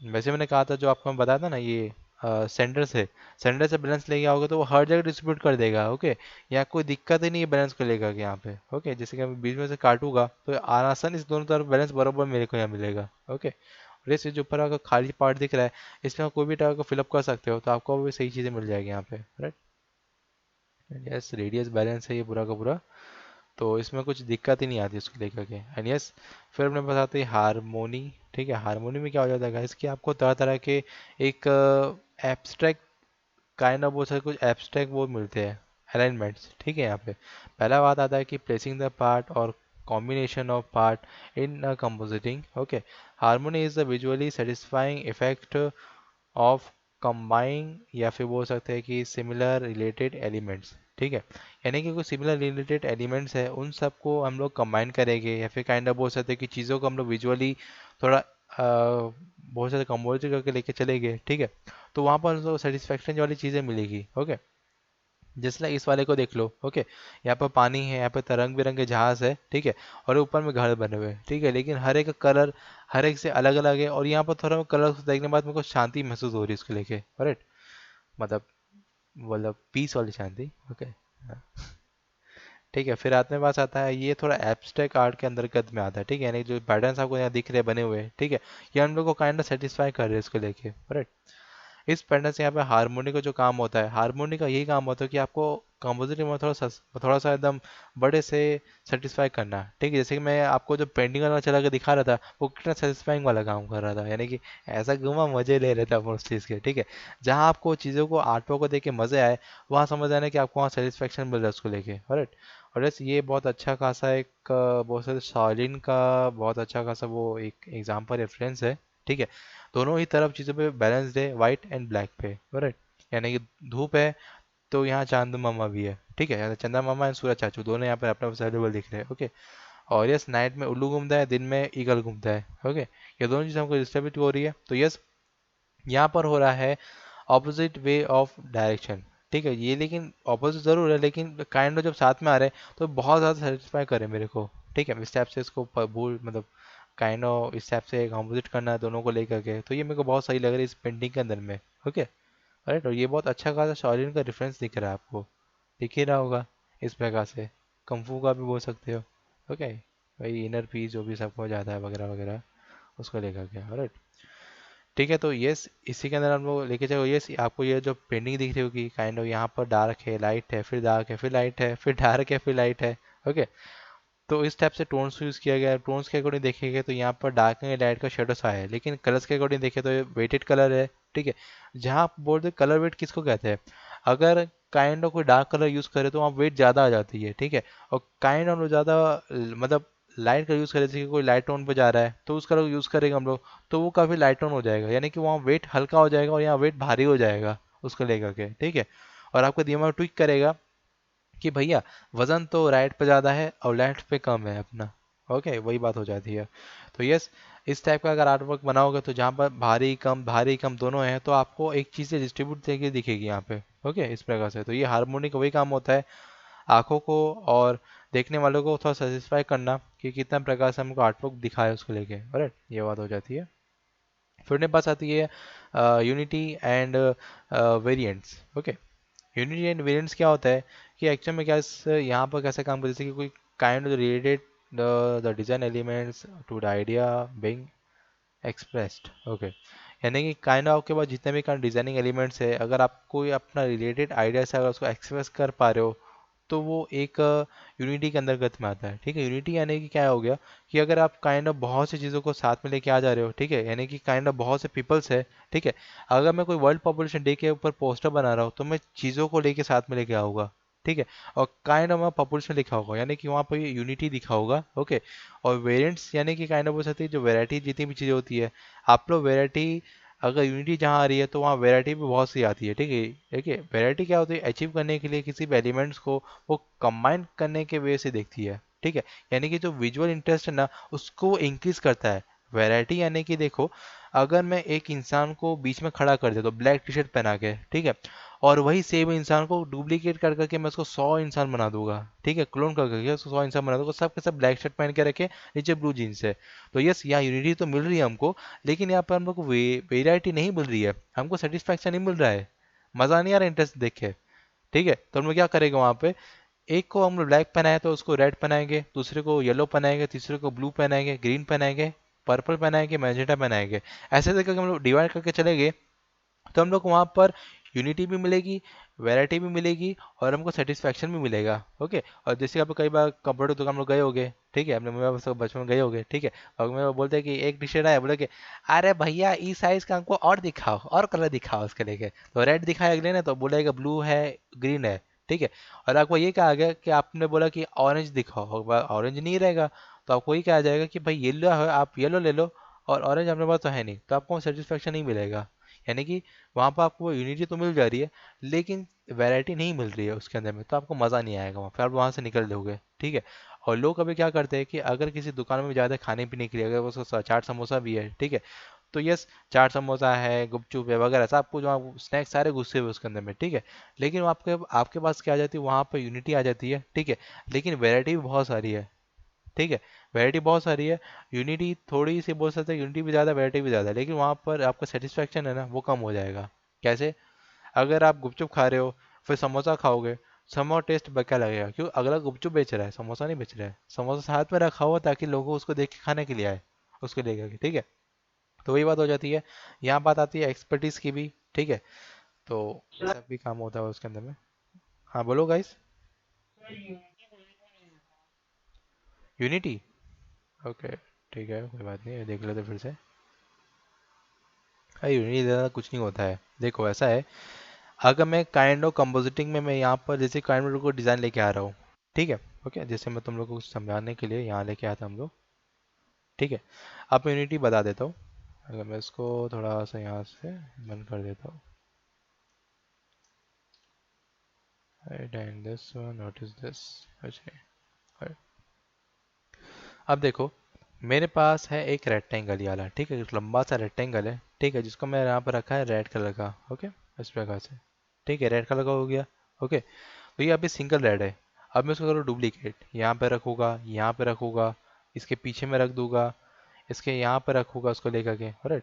वैसे मैंने कहा था जो आपको मैं बताया था ना ये सेंटर से, सेंटर से बैलेंस लेके आओगे तो वो हर जगह डिस्ट्रीब्यूट कर देगा, ओके। यहाँ कोई दिक्कत ही नहीं है बैलेंस को लेकर के यहाँ पे, ओके। जैसे कि मैं बीच में से काटूंगा तो आसान इस दोनों तरफ बैलेंस बराबर मेरे को यहाँ मिलेगा, ओके। और इस जो ऊपर अगर खाली पार्ट दिख रहा है इसमें आप कोई भी टाइप का फिलअप कर सकते हो तो आपको भी सही चीज़ें मिल जाएगी यहाँ पे, राइट। यस, रेडियस बैलेंस है ये पूरा का पूरा, तो इसमें कुछ दिक्कत ही नहीं आती उसको लेकर के। एंड यस, फिर अपने पास आती है हारमोनी। ठीक है, हारमोनी में क्या हो जाता है इसकी आपको तरह तरह के एक एब्स्ट्रैक्ट काइंड ऑफ वो सर कुछ एब्स्ट्रैक्ट वो मिलते हैं अलाइनमेंट्स। ठीक है, यहाँ पे पहला बात आता है कि प्लेसिंग द पार्ट और combination of part in compositing, okay. Harmony is the visually satisfying effect of combine, या फिर बोल सकते हैं कि सिमिलर रिलेटेड एलिमेंट्स। ठीक है, यानी कि कुछ सिमिलर रिलेटेड एलिमेंट्स है उन सबको हम लोग कंबाइन करेंगे, या फिर काइंड ऑफ बोल सकते हैं कि चीज़ों को हम लोग विजुअली थोड़ा बहुत सारे कंपोजिट करके लेके चलेंगे। ठीक है, तो वहाँ पर हम लोग सेटिस्फेक्शन वाली चीज़ें मिलेगी। ओके, जैसे इस वाले को देख लो। ओके, यहाँ पर पानी है, यहाँ पे रंग बिरंगे जहाज है। ठीक है, और ऊपर में घर बने हुए हैं। ठीक है, लेकिन हर एक का कलर हर एक से अलग अलग है, और यहाँ पर थोड़ा कलर देखने के बाद मेरे को शांति महसूस हो रही है इसको लेके। राइट, मतलब पीस वाली शांति। ओके, ठीक है। फिर आते में पास आता है, ये थोड़ा एब्स्ट्रैक्ट आर्ट के अंतर्गत में आता है। ठीक है, यानी जो पैटर्न्स आपको यहाँ दिख रहे हैं बने हुए। ठीक है, ये हम लोग को काइंड ऑफ सेटिस्फाई कर रहे हैं इसको लेके। राइट, इस पैटर्न से यहाँ पे हारमोनी का जो काम होता है, हारमोनी का यही काम होता है कि आपको कंपोजिटिव में थोड़ा सा एकदम बड़े से सेटिस्फाई करना। ठीक है, जैसे कि मैं आपको जो पेंटिंग वाला चला के दिखा रहा था, वो कितना सेटिस्फाइंग वाला काम कर रहा था, यानी कि ऐसा घूमा मजे ले रहे थे आप उस चीज़ के। ठीक है, जहाँ आपको चीज़ों को आर्ट वर्क को देख के मजे आए, वहाँ समझ आना कि आपको वहाँ सेटिस्फेक्शन मिल रहा है उसको लेके। राइट, और यस, ये बहुत अच्छा खासा एक बहुत सारे शाओलिन का बहुत अच्छा खासा वो एक एग्जाम्पल रेफरेंस है। ठीक है, दोनों ही तरफ चीज़ों पे बैलेंस्ड है, वाइट एंड ब्लैक पे। राइट, यानी कि धूप है तो यहाँ चांद मामा भी है। ठीक है, यानी चंदा मामा एंड सूरज चाचू दोनों यहाँ पर अपना अवेलेबल दिख रहे हैं। ओके, और यस, नाइट में उल्लू घूमता है, दिन में ईगल घूमता है। ओके, ये दोनों चीज़ हमको डिस्टर्बिट हो रही है, तो यस, यहाँ पर हो रहा है ऑपोजिट वे ऑफ डायरेक्शन। ठीक है, ये लेकिन ऑपोजिट जरूर है, लेकिन काइंड ऑफ जब साथ में आ रहे हैं तो बहुत ज़्यादा सेटिस्फाई करे मेरे को। ठीक है, इस टाइप से इसको भूल मतलब काइंड ऑफ इस टाइप से कॉम्पोजिट करना है दोनों को लेकर के, तो ये मेरे को बहुत सही लग रहा है इस पेंटिंग के अंदर में। ओके, राइट, और ये बहुत अच्छा खासा शॉलिन का रेफरेंस दिख रहा है आपको, दिख ही रहा होगा इस प्रकार से। कंफू का भी बोल सकते हो। ओके, भाई इनर पीस जो भी सबको जाता है वगैरह वगैरह, उसको लेकर के। राइट, ठीक है, तो यस, इसी के अंदर हम लोग लेके चलो। यस, आपको ये जो पेंटिंग दिख रही होगी काइंड ऑफ, यहाँ पर डार्क है, लाइट है, फिर डार्क है, फिर लाइट है, फिर डार्क है, फिर लाइट है। ओके, तो इस टाइप से टोन्स यूज़ किया गया है। टोन्स के अकॉर्डिंग देखेंगे तो यहाँ पर डार्क एंड लाइट का शेडो सा है, लेकिन कलर्स के अकॉर्डिंग देखें तो ये वेटेड कलर है। ठीक है, जहाँ आप बोलते कलर वेट किसको कहते हैं, अगर काइंड ऑफ कोई डार्क कलर यूज़ करे तो वहाँ वेट ज़्यादा आ जाती है। ठीक है, और काइंड ऑफ ज़्यादा मतलब लाइट का यूज़ करे, जैसे कि कोई लाइट टोन पे जा रहा है तो उसका यूज़ करेंगे हम लोग, तो वो काफ़ी लाइट टोन हो जाएगा, यानी कि वहाँ वेट हल्का हो जाएगा और यहाँ वेट भारी हो जाएगा उसको लेकर के। ठीक है, और आपका दिमाग ट्विक करेगा कि भैया वजन तो राइट पे ज़्यादा है और लेफ्ट पे कम है अपना। ओके, वही बात हो जाती है। तो यस, इस टाइप का अगर आर्ट वर्क बनाओगे तो जहाँ पर भारी कम दोनों हैं, तो आपको एक चीज़ से डिस्ट्रीब्यूट करके दिखेगी यहाँ पे। ओके, इस प्रकार से तो ये हारमोनी का वही काम होता है, आंखों को और देखने वालों को थोड़ा सेटिस्फाई करना कि कितना प्रकार से हमको आर्ट वर्क दिखा है उसको लेके। राइट, ये बात हो जाती है। फिर मेरे पास आती है unity and variants. Okay, unity and variants क्या होता है कि एक्चुअल में क्या यहाँ पर कैसे काम करते हैं, जैसे कि कोई kind of related the design elements to the idea being expressed. Okay, यानी कि काइंड ऑफ के पास जितने भी काइंड डिजाइनिंग एलिमेंट्स है, अगर आप कोई अपना रिलेटेड आइडिया से अगर उसको एक्सप्रेस कर पा रहे हो, तो वो एक यूनिटी के अंतर्गत में आता है। ठीक है, यूनिटी यानी कि क्या हो गया कि अगर आप काइंड ऑफ बहुत सी चीज़ों को साथ में लेके आ जा रहे हो। ठीक है, यानी कि काइंड ऑफ बहुत से पीपल्स है। ठीक है, अगर मैं कोई वर्ल्ड पॉपुलेशन डे के ऊपर पोस्टर बना रहा हूँ तो मैं चीज़ों को लेके साथ में लेके आऊँगा। ठीक है, और काइंड ऑफ वहाँ पॉपुलेशन लिखा होगा, यानी कि वहाँ पर यूनिटी दिखा होगा। ओके, और वेरिएंट्स यानी कि काइंड ऑफ हो सकती है जो वेराइटी जितनी भी चीज़ें होती है, आप लोग वेराइटी अगर यूनिटी जहाँ आ रही है तो वहाँ वैरायटी भी बहुत सी आती है। ठीक है, देखिए वैरायटी क्या होती है, अचीव करने के लिए किसी भी एलिमेंट्स को वो कंबाइन करने के वे से देखती है। ठीक है, यानी कि जो विजुअल इंटरेस्ट है ना, उसको इंक्रीज करता है। वैरायटी यानी कि देखो, अगर मैं एक इंसान को बीच में खड़ा कर दे तो ब्लैक टी शर्ट पहना के, ठीक है, और वही सेम इंसान को डुप्लीकेट कर करके मैं उसको 100 इंसान बना दूंगा। ठीक है, क्लोन कर करके उसको 100 इंसान बना दूंगा, सब के सब ब्लैक शर्ट पहन के रखे, नीचे ब्लू जीन्स है। तो यस, यहाँ यूनिटी तो मिल रही है हमको, लेकिन यहाँ पर हम लोग को वेराइटी नहीं मिल रही है, हमको सेटिस्फैक्शन नहीं मिल रहा है, मजा नहीं आ रहा इंटरेस्ट देखे। ठीक है, तो हम लोग क्या करेंगे वहाँ पे, एक को हम लोग ब्लैक पहनाए तो उसको रेड पहनाएंगे, दूसरे को येलो पहनाएंगे, तीसरे को ब्लू पहनाएंगे, ग्रीन पहनाएंगे, पर्पल पहनाएंगे, मैजेंटा पहनाएंगे। ऐसे करके हम लोग डिवाइड करके चलेंगे, तो हम लोग को वहाँ पर यूनिटी भी मिलेगी, वैरायटी भी मिलेगी, और हमको सेटिस्फैक्शन भी मिलेगा। ओके, और जैसे आप कई बार कंप्यूटर दुकान में लोग गए होगे, ठीक है, अपने मम्मी पापा सब बचपन में गए होगे। ठीक है, और मैं बोलते हैं कि एक टी शर्ट आया, बोले कि अरे भैया इस साइज का हमको और दिखाओ, और कलर दिखाओ उसके लेके, तो रेड दिखाया अगले ने तो बोलेगा ब्लू है, ग्रीन है। ठीक है, और आपको ये कहा गया कि आपने बोला कि ऑरेंज दिखाओ, ऑरेंज नहीं रहेगा, तो आपको ये कहा जाएगा कि भाई येलो है, आप येलो ले लो, और ऑरेंज अपने पास तो है नहीं, तो आपको सेटिस्फेक्शन नहीं मिलेगा। यानी कि वहाँ पर आपको यूनिटी तो मिल जा रही है, लेकिन वैरायटी नहीं मिल रही है उसके अंदर में, तो आपको मज़ा नहीं आएगा वहाँ, फिर आप वहाँ से निकल जाओगे। ठीक है। और लोग अभी क्या करते हैं कि अगर किसी दुकान में जाते हैं खाने पीने के लिए, अगर वो चाट समोसा भी है, ठीक है, तो यस, चाट समोसा है, गुपचुप है वगैरह सब कुछ, वहाँ स्नैक्स सारे घुसे हुए उसके अंदर में, ठीक है। लेकिन वो आपके आपके पास क्या आ जाती है, वहाँ पर यूनिटी आ जाती है, ठीक है, लेकिन वैरायटी भी बहुत सारी है। ठीक है। वैरायटी बहुत सारी है, यूनिटी थोड़ी सी बोल सकते हैं, यूनिटी भी ज़्यादा वैरायटी भी ज़्यादा, लेकिन वहाँ पर आपका सेटिस्फेक्शन है ना वो कम हो जाएगा। कैसे? अगर आप गुपचुप खा रहे हो, फिर समोसा खाओगे, समोसा टेस्ट क्या लगेगा? क्यों? अगला गुपचुप बेच रहा है, समोसा नहीं बेच रहा है, समोसा साथ में रखा हुआ ताकि लोगों को उसको देख के खाने के लिए आए, उसको लेकर के। ठीक है। तो वही बात हो जाती है। यहाँ बात आती है एक्सपर्टीज की भी। ठीक है। तो सब भी काम होता है उसके अंदर में। हाँ बोलो गाइस। यूनिटी। ओके। ठीक है, कोई बात नहीं, देख लेते फिर से। अरे यूनिटी ज़्यादा कुछ नहीं होता है, देखो ऐसा है, अगर मैं काइंड ऑफ कंपोजिटिंग में मैं यहाँ पर जैसे काइंड ऑफ को डिज़ाइन लेके आ रहा हूँ। ठीक है। ओके, जैसे मैं तुम लोग को कुछ समझाने के लिए यहाँ लेके आता हम लोग। ठीक है। अब मैं यूनिटी बता देता हूँ। अगर मैं इसको थोड़ा सा यहाँ से बंद कर देता हूँ। Right, and this one what is this? अच्छा। right। अब देखो, मेरे पास है एक रेक्टेंगल ये वाला, ठीक है, एक लंबा सा रेक्टेंगल है, ठीक है, जिसको मैं यहाँ पर रखा है रेड कलर का। ओके। इस प्रकार से। ठीक है, रेड कलर का हो गया। ओके। तो ये अभी सिंगल रेड है। अब मैं उसको करूँ डुप्लीकेट, यहाँ पे रखूँगा, यहाँ पे रखूँगा, इसके पीछे में रख दूंगा, इसके यहाँ पे रखूँगा उसको लेकर के, राइट,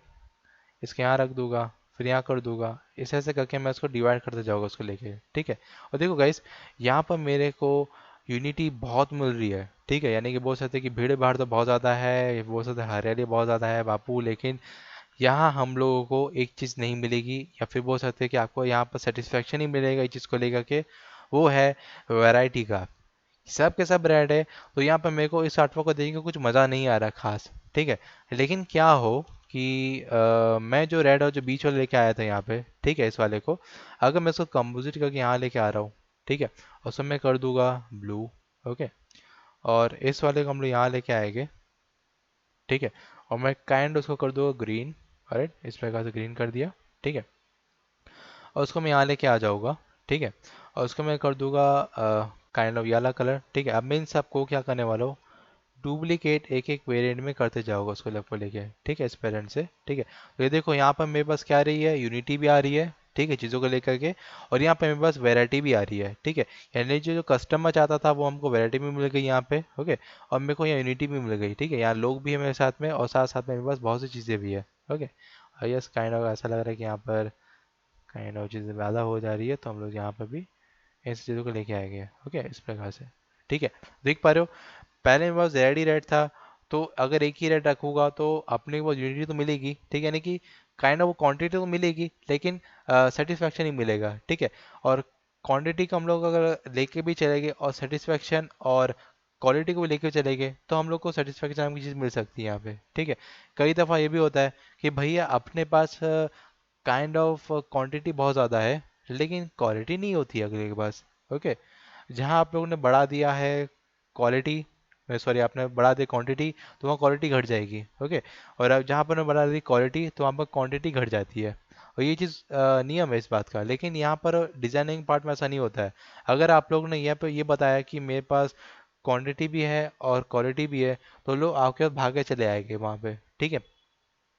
इसके यहाँ रख दूंगा, फिर यहाँ कर दूंगा, इस ऐसे करके मैं उसको डिवाइड करते जाऊँगा उसको लेके। ठीक है। और देखो गाइस, यहाँ पर मेरे को यूनिटी बहुत मिल रही है, ठीक है, यानी कि बोल सकते हैं कि भीड़ भाड़ तो बहुत ज़्यादा है, बोल सकते हैं हरियाली बहुत ज़्यादा है बापू, लेकिन यहाँ हम लोगों को एक चीज़ नहीं मिलेगी, या फिर बोल सकते हैं कि आपको यहाँ पर सेटिस्फेक्शन ही मिलेगा इस चीज़ को लेकर के, वो है वैरायटी का। सब के सब रेड है, तो यहाँ पर मेरे को इस आर्टवर्क को देख के कुछ मज़ा नहीं आ रहा खास। ठीक है। लेकिन क्या हो कि मैं जो रेड और जो बीच वाले लेके आया था यहाँ पे, ठीक है, इस वाले को अगर मैं इसको कंपोजिट करके यहाँ लेके आ रहा हूँ, ठीक है, और उसमें मैं कर दूंगा ब्लू। ओके। और इस वाले को हम लोग यहाँ लेके आएंगे। ठीक है। और मैं काइंड उसको कर दूंगा ग्रीन। राइट, इस प्रकार से ग्रीन कर दिया। ठीक है। और उसको मैं यहाँ लेके आ जाऊँगा। ठीक है। और उसको मैं कर दूंगा काइंड ऑफ येलो कलर। ठीक है। अब मैं इन सबको क्या करने वाला हूँ, डुप्लीकेट एक एक वेरिएंट में करते जाओगे उसको लेको लेके। ठीक है, इस पेरेंट से। ठीक है। तो ये देखो यहाँ पर मेरे पास क्या आ रही है, यूनिटी भी आ रही है, ठीक है, चीज़ों को लेकर के, और यहाँ पे मेरे पास वैरायटी भी आ रही है। ठीक है। यानी जो जो कस्टमर चाहता था वो हमको वैरायटी भी मिल गई यहाँ पे। ओके। और मेरे को यहाँ यूनिटी भी मिल गई। ठीक है, यहाँ लोग भी है मेरे साथ में, और साथ साथ में मेरे पास बहुत सी चीज़ें भी है। ओके। और यस, काइंड ऑफ ऐसा लग रहा है कि यहाँ पर काइंड ऑफ चीज़ें ज़्यादा हो जा रही है, तो हम लोग यहाँ पर भी ऐसी चीज़ों को लेके आएंगे। ओके, इस प्रकार से। ठीक है। देख पा रहे हो, पहले मेरे पास रेड ही रेड था, तो अगर एक ही रेड रखूंगा तो अपने को यूनिटी तो मिलेगी, ठीक है, यानी कि काइंड ऑफ क्वांटिटी तो मिलेगी, लेकिन सेटिस्फैक्शन नहीं मिलेगा। ठीक है। और क्वांटिटी को हम लोग अगर लेके भी चलेंगे और सेटिस्फैक्शन और क्वालिटी को भी लेके चलेंगे, तो हम लोग को सेटिस्फैक्शन नाम की चीज़ मिल सकती है यहाँ पे। ठीक है। कई दफ़ा ये भी होता है कि भैया अपने पास काइंड ऑफ क्वांटिटी बहुत ज़्यादा है, लेकिन क्वालिटी नहीं होती है अगले के पास। ओके। जहाँ आप लोगों ने बढ़ा दिया है क्वालिटी, सॉरी, आपने बढ़ा दी क्वांटिटी, तो वहाँ क्वालिटी घट जाएगी। ओके। और अब जहाँ पर ने बढ़ा दी क्वालिटी, तो वहाँ पर क्वांटिटी घट जाती है। और ये चीज़ नियम है इस बात का, लेकिन यहाँ पर डिजाइनिंग पार्ट में ऐसा नहीं होता है। अगर आप लोग ने यहाँ पे ये बताया कि मेरे पास क्वांटिटी भी है और क्वालिटी भी है, तो लोग आपके पास भागे चले आएंगे वहाँ पे। ठीक है।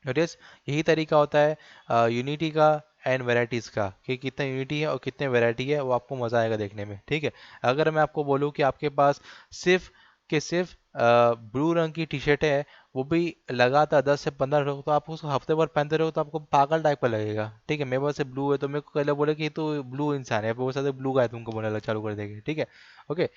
और यस, यही तरीका होता है यूनिटी का एंड वैरायटीज़ का, कि कितना यूनिटी है और कितने वैरायटी है, वो आपको मज़ा आएगा देखने में। ठीक है। अगर मैं आपको बोलूँ कि आपके पास सिर्फ के सिर्फ ब्लू रंग की टी शर्ट है, वो भी लगातार 10 से 15 लोग, तो आप उसको हफ्ते भर पहनते रहो तो आपको पागल टाइप का लगेगा। ठीक है। मेरे पास से ब्लू है तो मेरे को पहले बोले कि तो ब्लू इंसान है, वो साथ ब्लू गाय तुमको बोलने लगा चालू कर देंगे। ठीक है। ओके।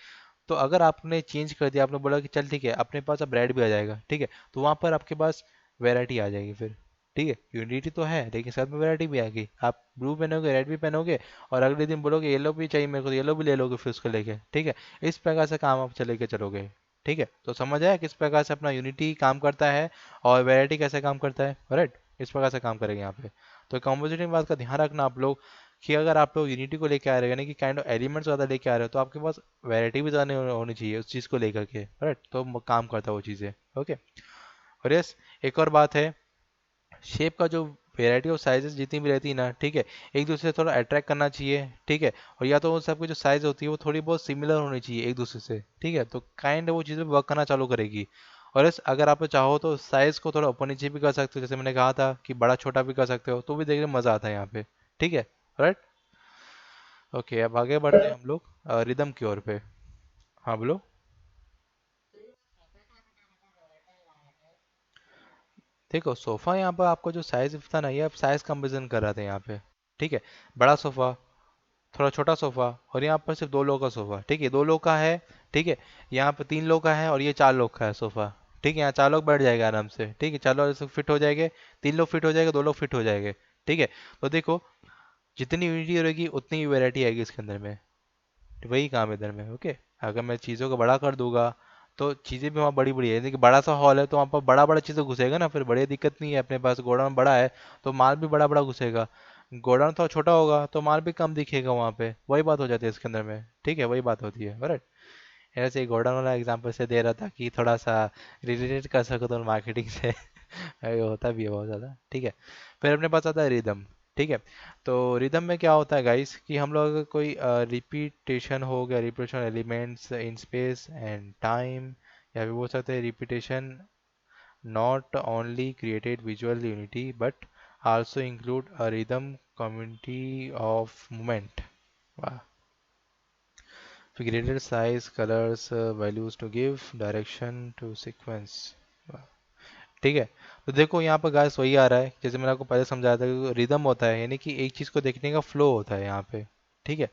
तो अगर आपने चेंज कर दिया, आपने बोला कि चल ठीक है अपने पास अब रेड भी आ जाएगा, ठीक है, तो वहाँ पर आपके पास वैरायटी आ जाएगी फिर। ठीक है, यूनिटी तो है लेकिन साथ में वैरायटी भी आ गई, आप ब्लू पहनोगे, रेड भी पहनोगे, और अगले दिन बोलोगे येलो भी चाहिए मेरे को, तो येलो भी ले लोगे फिर उसको लेके। ठीक है। इस प्रकार से काम आप चले के चलोगे। ठीक है, तो समझ आया किस प्रकार से अपना यूनिटी काम करता है और वैरायटी कैसे काम करता है, राइट, इस प्रकार से काम करेंगे यहाँ पे। तो कंपोजिटिंग बात का ध्यान रखना आप लोग, कि अगर आप लोग यूनिटी को लेके आ रहे हो, यानी कि काइंड ऑफ एलिमेंट्स ज़्यादा लेके आ रहे हो, तो आपके पास वैरायटी भी ज़्यादा होनी चाहिए उस चीज़ को लेकर के, राइट, तो काम करता है वो चीज़ें। ओके। और यस, एक और बात है, शेप का जो वेराइटी ऑफ साइजेस जितनी भी रहती है ना, ठीक है, एक दूसरे से थोड़ा अट्रैक्ट करना चाहिए, ठीक है। और या तो वो सबकी जो साइज होती है वो थोड़ी बहुत सिमिलर होनी चाहिए एक दूसरे से, ठीक है, तो काइंड वो चीज़ें वर्क करना चालू करेगी। और इस अगर आप चाहो तो साइज को थोड़ा ऊपर नीचे भी कर सकते हो, जैसे मैंने कहा था कि बड़ा छोटा भी कर सकते हो, तो भी देखने में मज़ा आता है यहाँ पे, ठीक है। राइट। ओके, अब आगे बढ़ते हैं हम लोग रिदम की ओर पे। हाँ बोलो। देखो सोफ़ा यहाँ पर आपको जो साइज था ना, ये आप साइज कंपेरिजन कर रहे थे यहाँ पे, ठीक है। बड़ा सोफ़ा, थोड़ा छोटा सोफ़ा, और यहाँ पर सिर्फ 2 लोगों का सोफ़ा, ठीक है, 2 लोग का है, ठीक है। यहाँ पे 3 लोग का है और ये 4 लोग का है सोफ़ा, ठीक है। यहाँ 4 लोग बैठ जाएगा आराम से, ठीक है, 4 लोग फिट हो जाएंगे, 3 लोग फिट हो जाएंगे, 2 लोग फिट हो जाएंगे, ठीक है। तो देखो जितनी यूनिटी रहेगी उतनी ही वैरायटी आएगी इसके अंदर में, वही काम है इधर में। ओके, अगर मैं चीज़ों को बड़ा कर दूंगा तो चीज़ें भी वहाँ बड़ी बड़ी है, जैसे कि बड़ा सा हॉल है तो वहाँ पर बड़ा बड़ा चीज़ें घुसेगा ना, फिर बड़ी दिक्कत नहीं है। अपने पास गोडाउन बड़ा है तो माल भी बड़ा बड़ा घुसेगा, गोडाउन थोड़ा छोटा होगा तो माल भी कम दिखेगा वहाँ पे, वही बात हो जाती है इसके अंदर में, ठीक है, वही बात होती है। बराबर। ऐसे ही गोडाउन वाला एग्जांपल से दे रहा था कि थोड़ा सा रिलेटेड कर सको तो मार्केटिंग से ये होता भी है बहुत ज़्यादा, ठीक है। फिर अपने पास आता है रिदम, ठीक है। तो रिदम में क्या होता है गाइस कि हम लोग अगर कोई रिपीटेशन हो गया, repetition elements in space and time, या फिर बोल सकते हैं repetition not only created visual unity but also include a rhythm community of movement. वाह। Figurated size, colors, values to give direction to sequence। ठीक है। तो देखो यहाँ पर गाइस वही आ रहा है जैसे मैंने आपको पहले समझाया था कि रिदम होता है यानी कि एक चीज़ को देखने का फ्लो होता है यहाँ पे, ठीक है।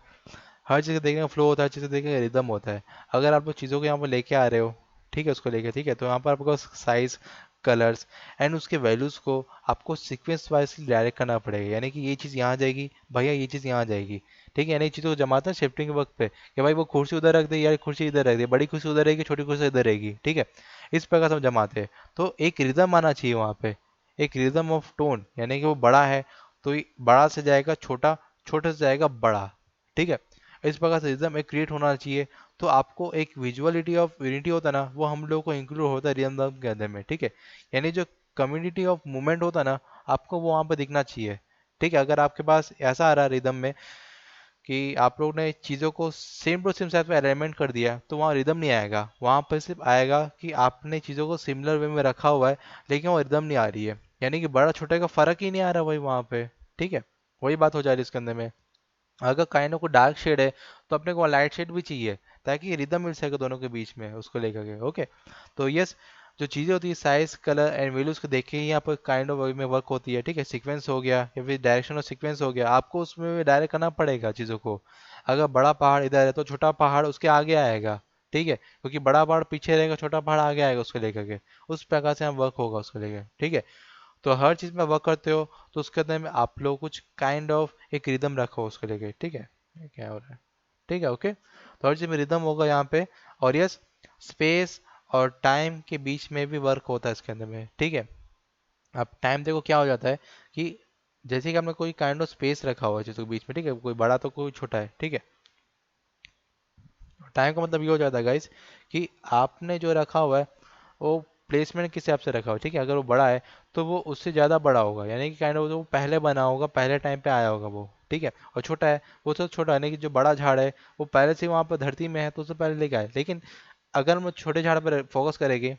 हर चीज़ को देखने का फ्लो होता है, हर चीज़ को देखने का रिदम होता है। अगर आप लोग चीज़ों को यहाँ पर लेके आ रहे हो, ठीक है, उसको लेके, ठीक है, तो यहाँ पर आपको साइज, कलर्स एंड उसके वैल्यूज़ को आपको सीक्वेंस वाइज डायरेक्ट करना पड़ेगा, यानी कि ये चीज़ यहाँ जाएगी भैया, ये चीज़ यहाँ जाएगी, ठीक है। यानी चीज़ों को जमाते हैं शिफ्टिंग के वक्त पे कि भाई वो कुर्सी उधर रख दे या कुर्सी इधर रख दे, बड़ी कुर्सी उधर रहेगी, छोटी कुर्सी इधर रहेगी, ठीक है। इस प्रकार से हम जमाते हैं। तो एक रिदम आना चाहिए वहाँ पे, एक रिदम ऑफ टोन, यानी कि वो बड़ा है तो ये बड़ा से जाएगा छोटा, छोटे से जाएगा बड़ा, ठीक है। इस प्रकार से रिदम एक क्रिएट होना चाहिए। तो आपको एक विजुअलिटी ऑफ यूनिटी होता है ना, वो हम लोग को इंक्लूड होता है रिदम के अंदर में, ठीक है। यानी जो कम्युनिटी ऑफ मूवमेंट होता है ना, आपको वो वहाँ पे दिखना चाहिए, ठीक है। अगर आपके पास ऐसा आ रहा है रिदम में कि आप लोग ने चीज़ों को सेम टू सेम साइज में अरेंजमेंट कर दिया, तो वहाँ रिदम नहीं आएगा, वहाँ पर सिर्फ आएगा कि आपने चीज़ों को सिमिलर वे में रखा हुआ है लेकिन वो रिदम नहीं आ रही है, यानी कि बड़ा छोटे का फर्क ही नहीं आ रहा भाई वहाँ पे, ठीक है। वही बात हो जा रही है इसके अंदर में। अगर काइंड को डार्क शेड है तो अपने को लाइट शेड भी चाहिए ताकि रिदम मिल सके दोनों के बीच में उसको लेकर के। ओके। तो यस, जो चीज़ें होती है साइज, कलर एंड वैल्यूज को देख के ही यहाँ पर काइंड ऑफ में वर्क होती है, ठीक है। सीक्वेंस हो गया या फिर डायरेक्शन ऑफ सीक्वेंस हो गया, आपको उसमें भी डायरेक्ट करना पड़ेगा चीज़ों को। अगर बड़ा पहाड़ इधर है तो छोटा पहाड़ उसके आगे आएगा, ठीक है, क्योंकि बड़ा पहाड़ पीछे रहेगा, छोटा पहाड़ आगे आएगा उसको लेकर के। उस प्रकार से हम वर्क होगा उसको लेकर, ठीक है। तो हर चीज में वर्क करते हो तो उसके अंदर में आप लोग कुछ काइंड ऑफ एक रिदम रखो उसको लेके, ठीक है। ये क्या हो रहा है, ठीक है, ओके। तो हर चीज में रिदम होगा यहाँ पे। और यस, स्पेस और टाइम के बीच में भी वर्क होता है इसके अंदर में, ठीक है। अब टाइम देखो क्या हो जाता है कि जैसे कि हमने कोई काइंड ऑफ स्पेस रखा हुआ है चीजों के बीच में, ठीक है, कोई बड़ा तो कोई छोटा है, ठीक है। टाइम का मतलब ये हो जाता है गाइस कि आपने जो रखा हुआ है वो प्लेसमेंट किस हिसाब से रखा हो, ठीक है। अगर वो बड़ा है तो वो उससे ज़्यादा बड़ा होगा, यानी कि काइंड ऑफ वो पहले बना होगा, पहले टाइम पे आया होगा वो, ठीक है। और छोटा है वो तो छोटा, यानी कि जो बड़ा झाड़ है वो पहले से वहाँ पर धरती में है तो उससे पहले लेके आए। लेकिन अगर हम छोटे झाड़ पर फोकस करेंगे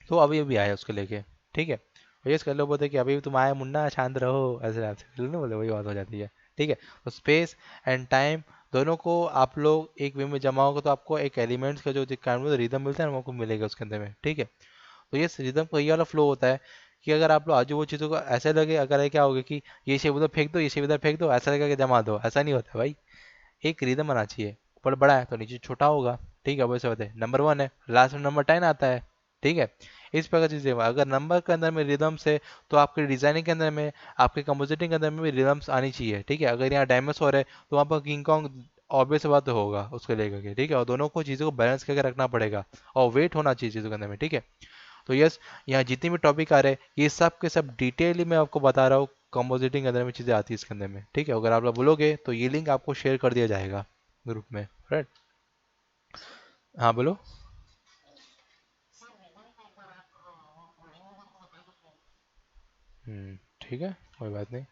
तो अभी अभी आया उसको लेके, ठीक है। और ये कर लो बोलते कि अभी तुम आए मुन्ना शांत रहो, ऐसे ऐसे कर लो ना, बोले वही बात हो जाती है, ठीक है। तो स्पेस एंड टाइम दोनों को आप लोग एक वे में जमाओगे तो आपको एक एलिमेंट्स का जो काइंड ऑफ रिदम मिलता है ना वो आपको मिलेगा उसके अंदर में, ठीक है। तो ये रिदम का ये वाला फ्लो होता है कि अगर आप लोग आजू वो चीज़ों को ऐसे लगे, अगर ये क्या होगा कि ये शेप उधर फेंक दो, ये शेप इधर फेंक दो, ऐसा लगा कि जमा दो, ऐसा नहीं होता भाई। एक रिदम आना चाहिए, ऊपर बड़ा है तो नीचे छोटा होगा, ठीक है, वैसे होते हैं। नंबर 1 है, लास्ट में नंबर 10 आता है, ठीक है। इस प्रकार चीजें अगर नंबर के अंदर में रिदम्स है तो आपके डिजाइनिंग के अंदर में, आपके कंपोजिटिंग के अंदर में भी रिदम्स आनी चाहिए, ठीक है। अगर यहाँ डायनासोर है तो वहाँ पर किंग कॉन्ग ऑब्वियस बात होगा उसको लेकर के, ठीक है। और दोनों को चीज़ों को बैलेंस करके रखना पड़ेगा और वेट होना चाहिए चीज़ों के अंदर में, ठीक है। तो यस, यहाँ जितनी भी टॉपिक आ रहे हैं ये सब के सब डिटेयली मैं आपको बता रहा हूँ, कंपोजिटिंग के अंदर में चीज़ें आती है इसके अंदर में, ठीक है। अगर आप लोग बोलोगे तो ये लिंक आपको शेयर कर दिया जाएगा ग्रुप में, राइट। हाँ बोलो। ठीक है। कोई बात नहीं।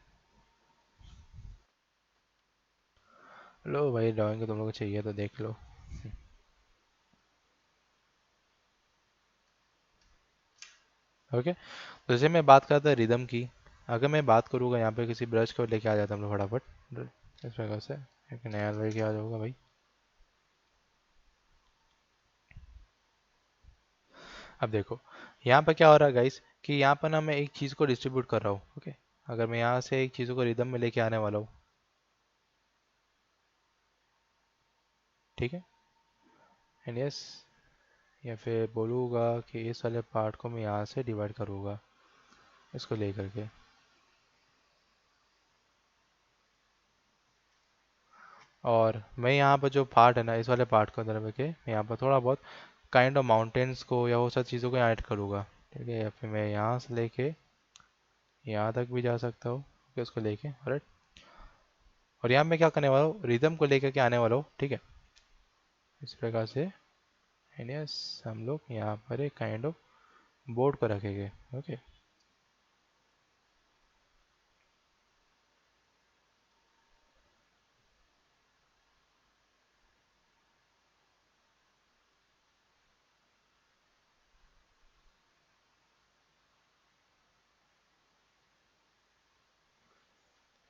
लो भाई, ड्राइंग तुम लोग को चाहिए तो देख लो। ओके। तो जैसे मैं बात करता रिदम की, अगर मैं बात करूँगा यहाँ पे किसी ब्रश को लेके आ जाता हम लोग फटाफट इस प्रकार से, एक नया लेके आ जाऊँगा भाई। अब देखो यहाँ पर क्या हो रहा है गाइस, कि यहाँ पर ना मैं एक चीज़ को डिस्ट्रीब्यूट कर रहा हूँ। ओके। अगर मैं यहाँ से एक चीज़ों को रिदम में लेके आने वाला हूँ, ठीक है, एंड यस, या फिर बोलूँगा कि इस वाले पार्ट को मैं यहाँ से डिवाइड करूँगा इसको लेकर के। और मैं यहाँ पर जो पार्ट है ना, इस वाले पार्ट को अंदर में के मैं यहाँ पर थोड़ा बहुत काइंड ऑफ माउंटेन्स को या वो सब चीज़ों को ऐड करूँगा। ठीक है, या फिर मैं यहाँ से लेके यहाँ तक भी जा सकता हूँ, कि उसको लेके, राइट। और यहाँ मैं क्या करने वाला हूँ, रिदम को लेकर के आने वाला हूँ, ठीक है, इस प्रकार से। एंड यस, हम लोग यहाँ पर एक काइंड ऑफ बोर्ड को रखेंगे। ओके।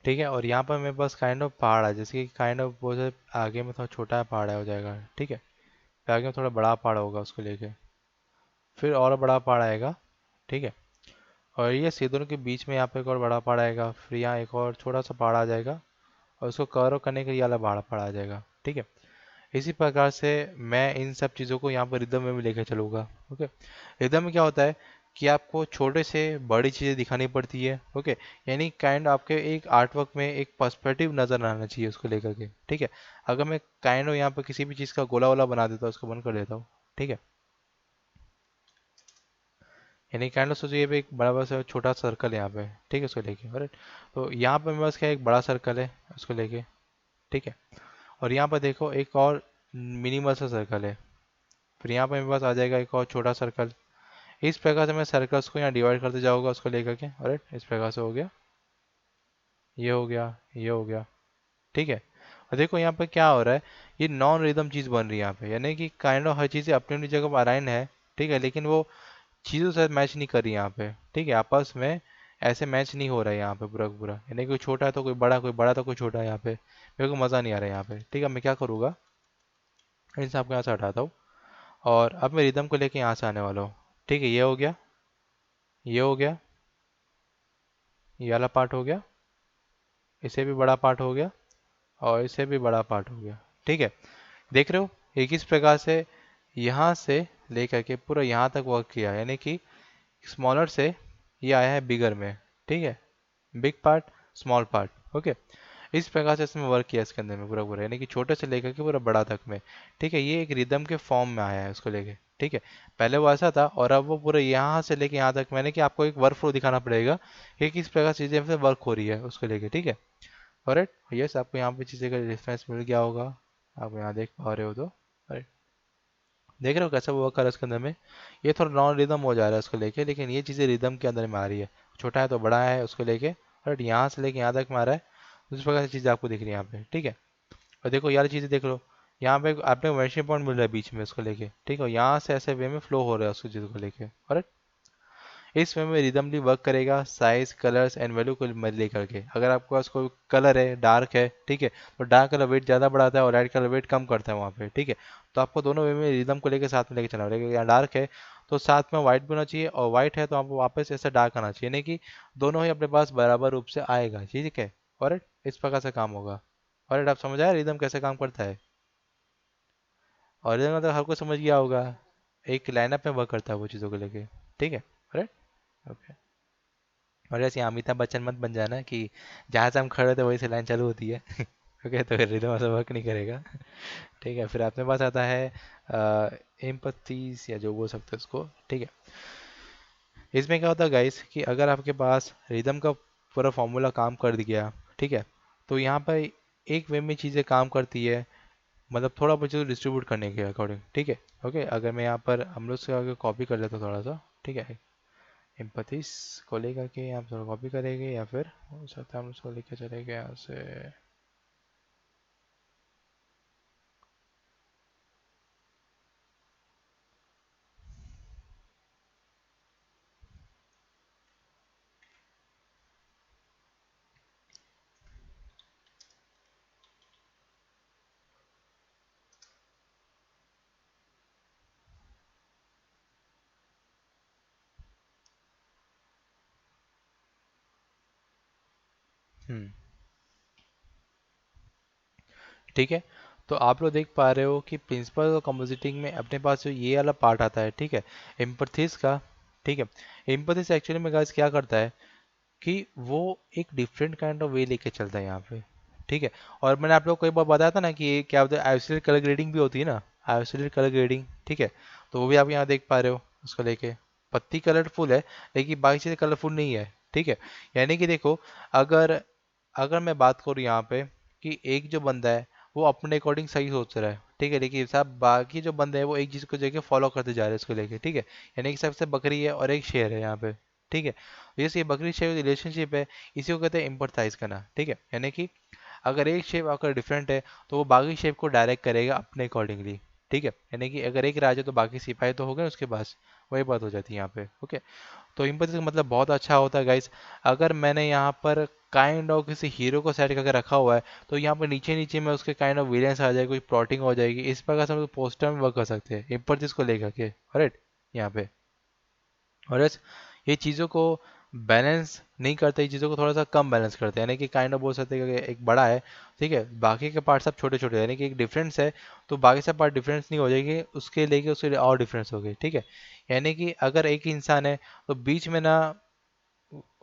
ठीक है, और यहाँ पर मेरे पास काइंड ऑफ पहाड़ है, जैसे कि काइंड ऑफ वो जो आगे में थोड़ा छोटा पहाड़ है हो जाएगा, ठीक है, फिर आगे में थोड़ा बड़ा पहाड़ होगा उसको लेके, फिर और बड़ा पहाड़ आएगा, ठीक है, और ये सीधों के बीच में यहाँ पे एक और बड़ा पहाड़ आएगा, फिर यहाँ एक और छोटा सा पहाड़ आ जाएगा, और उसको कवर करने के लिए ये वाला बड़ा पहाड़ आ जाएगा, ठीक है। इसी प्रकार से मैं इन सब चीज़ों को यहाँ पर रिदम में भी लेकर चलूँगा। ओके। रिदम में क्या होता है कि आपको छोटे से बड़ी चीज़ें दिखानी पड़ती है। ओके। यानी काइंड आपके एक आर्ट वर्क में एक पर्सपेक्टिव नज़र आना चाहिए उसको लेकर के, ठीक है। अगर मैं काइंड यहाँ पर किसी भी चीज़ का गोला वोला बना देता हूँ, उसको बंद कर देता हूँ, ठीक है, यानी काइंड ऑफ सोचिए ये भी एक बड़ा बड़ा छोटा सर्कल है यहाँ पे, ठीक है, उसको लेके, राइट। तो यहाँ पे मेरे पास क्या है, एक बड़ा सर्कल है उसको लेके, ठीक है, और यहाँ पर देखो एक और मिनिमल सा सर्कल है, फिर यहाँ पे मेरे पास आ जाएगा एक और छोटा सर्कल। इस प्रकार से मैं सर्कल्स को यहाँ डिवाइड करते जाऊँगा उसको लेकर के, राइट, इस प्रकार से हो गया, ये हो गया, ये हो गया, ठीक है। और देखो यहाँ पे क्या हो रहा है, ये नॉन रिदम चीज़ बन रही है यहाँ पे, यानी कि काइंड ऑफ हर चीज़ें अपनी अपनी जगह पर अलाइन है, ठीक है, लेकिन वो चीज़ों से मैच नहीं कर रही यहाँ पे, ठीक है, आपस में ऐसे मैच नहीं हो रहा है यहाँ पे पूरा का पूरा, यानी कोई छोटा है तो कोई बड़ा, कोई बड़ा तो कोई छोटा है यहाँ पे, मेरे को मज़ा नहीं आ रहा है यहाँ पे, ठीक है। मैं क्या करूँगा, इन सब को यहाँ से हटाता हूँ, और अब मैं रिदम को लेके यहाँ से आने वाला हूँ, ठीक है, ये हो गया, ये हो गया, ये वाला पार्ट हो गया, इसे भी बड़ा पार्ट हो गया, और इसे भी बड़ा पार्ट हो गया, ठीक है। देख रहे हो एक इस प्रकार से यहाँ से लेकर के पूरा यहाँ तक वर्क किया, यानी कि स्मॉलर से ये आया है बिगर में, ठीक है, big part, small part, okay. इस प्रकार से इसमें वर्क किया इसके अंदर में पूरा पूरा, यानी कि छोटे से लेकर के पूरा बड़ा तक में, ठीक है। ये एक रिदम के फॉर्म में आया है उसको लेके, ठीक है। पहले वो ऐसा था और अब वो पूरा यहाँ से लेके यहाँ तक, मैंने कि आपको एक वर्क फ्लो दिखाना पड़ेगा कि किस प्रकार से चीज़ें से वर्क हो रही है उसको लेके, ठीक है। ऑलराइट, यस, आपको यहाँ पे चीज़ें का रेफरेंस मिल गया होगा, आप यहाँ देख पा रहे हो तो, राइट। देख रहे हो कैसा वो वर्क कर रहा है इसके अंदर में, ये थोड़ा नॉन रिदम हो जा रहा है उसको लेके, लेकिन ये चीज़ें रिदम के अंदर में आ रही है, छोटा है तो बड़ा है उसको लेके, राइट, यहाँ से लेके यहाँ तक में आ रहा है, उस प्रकार की चीज़ें आपको दिख रही है यहाँ पे, ठीक है। और देखो यार चीज़ें देख लो, यहाँ पे आपने वर्शिप पॉइंट मिल रहा है बीच में उसको लेके, ठीक है, यहाँ से ऐसे वे में फ्लो हो रहा है उसको चीज़ों को लेके, राइट। इस वे में रिदमली वर्क करेगा साइज, कलर्स एंड वैल्यू को लेकर के। अगर आपके पास कोई कलर है डार्क है, ठीक है, तो डार्क कलर वेट ज़्यादा बढ़ाता है और लाइट कलर वेट कम करता है वहाँ पे, ठीक है। तो आपको दोनों वे में रिदम को लेकर साथ में लेके चलना पड़ेगा। यहाँ डार्क है तो साथ में वाइट भी होना चाहिए, और वाइट है तो आपको वापस ऐसा डार्क आना चाहिए, यानी कि दोनों ही अपने पास बराबर रूप से आएगा, ठीक है। और इस प्रकार से काम होगा। और आप समझ आए रिदम कैसे काम करता है? और रिदम मतलब हर कोई समझ गया होगा, एक लाइनअप में वर्क करता है वो चीज़ों को लेके, ठीक है, राइट, ओके। और ऐसे अमिताभ बच्चन मत बन जाना कि जहाँ से हम खड़े होते वहीं से लाइन चालू होती है। ओके, तो रिदम ऐसा वर्क नहीं करेगा। ठीक है, फिर अपने पास आता है एम्पथीज या जो बोल सकते हैं उसको, ठीक है। इसमें क्या होता है गाइस कि अगर आपके पास रिदम का पूरा फॉर्मूला काम कर गया, ठीक है, तो यहाँ पर एक वे में चीज़ें काम करती है, मतलब थोड़ा बहुत डिस्ट्रीब्यूट करने के अकॉर्डिंग, ठीक है। ओके, अगर मैं यहाँ पर हम लोग से आगे कॉपी कर लेता हूँ थोड़ा सा, ठीक है, एम्पथीज को लेकर के आप थोड़ा कॉपी करेंगे या फिर हो सकता है हम उसको लेके चले गए यहाँ से। हम्म। ठीक है। तो आप लोग देख पा रहे हो कि प्रिंसिपल और कंपोजिटिंग में अपने पास जो ये वाला पार्ट आता है, ठीक है, एम्पथीज का। ठीक है। एम्पथीज एक्चुअली में गाइस क्या करता है कि वो एक डिफरेंट काइंड ऑफ वे लेके चलता है यहाँ पे। ठीक है। और मैंने आप लोग को एक बार बताया था ना कि ये क्या होता है, आइसोलेट कलर ग्रेडिंग भी होती है ना, आइसोलेट कलर ग्रेडिंग। ठीक है। तो वो भी आप यहाँ देख पा रहे हो उसको लेके। पत्ती कलरफुल है लेकिन बाकी चीज़ें कलरफुल नहीं है। ठीक है। यानी कि देखो, अगर अगर मैं बात करूँ यहाँ पे कि एक जो बंदा है वो अपने अकॉर्डिंग सही सोच रहा है, ठीक है, लेकिन साहब बाकी जो बंदे हैं वो एक चीज़ को लेके फॉलो करते जा रहे हैं इसको लेके। ठीक है। यानी कि सबसे बकरी है और एक शेर है यहाँ पे। ठीक है। जैसे ये बकरी शेर रिलेशनशिप है, इसी को कहते हैं एम्पथाइज करना। ठीक है। यानी कि अगर एक शेप अगर डिफरेंट है तो वो बाकी शेप को डायरेक्ट करेगा अपने अकॉर्डिंगली। ठीक है। यानी कि अगर एक राजा तो बाकी सिपाही तो हो गए उसके पास, वही बात हो जाती है यहाँ पे। ओके। तो एम्पैथी का मतलब बहुत अच्छा होता है गाइस। अगर मैंने यहाँ पर काइंड ऑफ किसी हीरो को सेट करके रखा हुआ है तो यहाँ पर नीचे नीचे में उसके काइंड ऑफ विलेंस आ जाएगी, कोई प्लॉटिंग हो जाएगी, इस प्रकार से हम पोस्टर में वर्क कर सकते हैं एम्पैथी को लेकर के। राइट। यहाँ पे और ये चीज़ों को बैलेंस नहीं करते, ये चीज़ों को थोड़ा सा कम बैलेंस करते हैं। यानी कि काइंड ऑफ बोल सकते हैं कि एक बड़ा है, ठीक है, बाकी के पार्ट सब छोटे छोटे, यानी कि एक डिफरेंस है तो बाकी सब पार्ट डिफरेंस नहीं हो जाएंगे, उसके लेके उसके लिए और डिफरेंस हो गए। ठीक है। यानी कि अगर एक ही इंसान है तो बीच में ना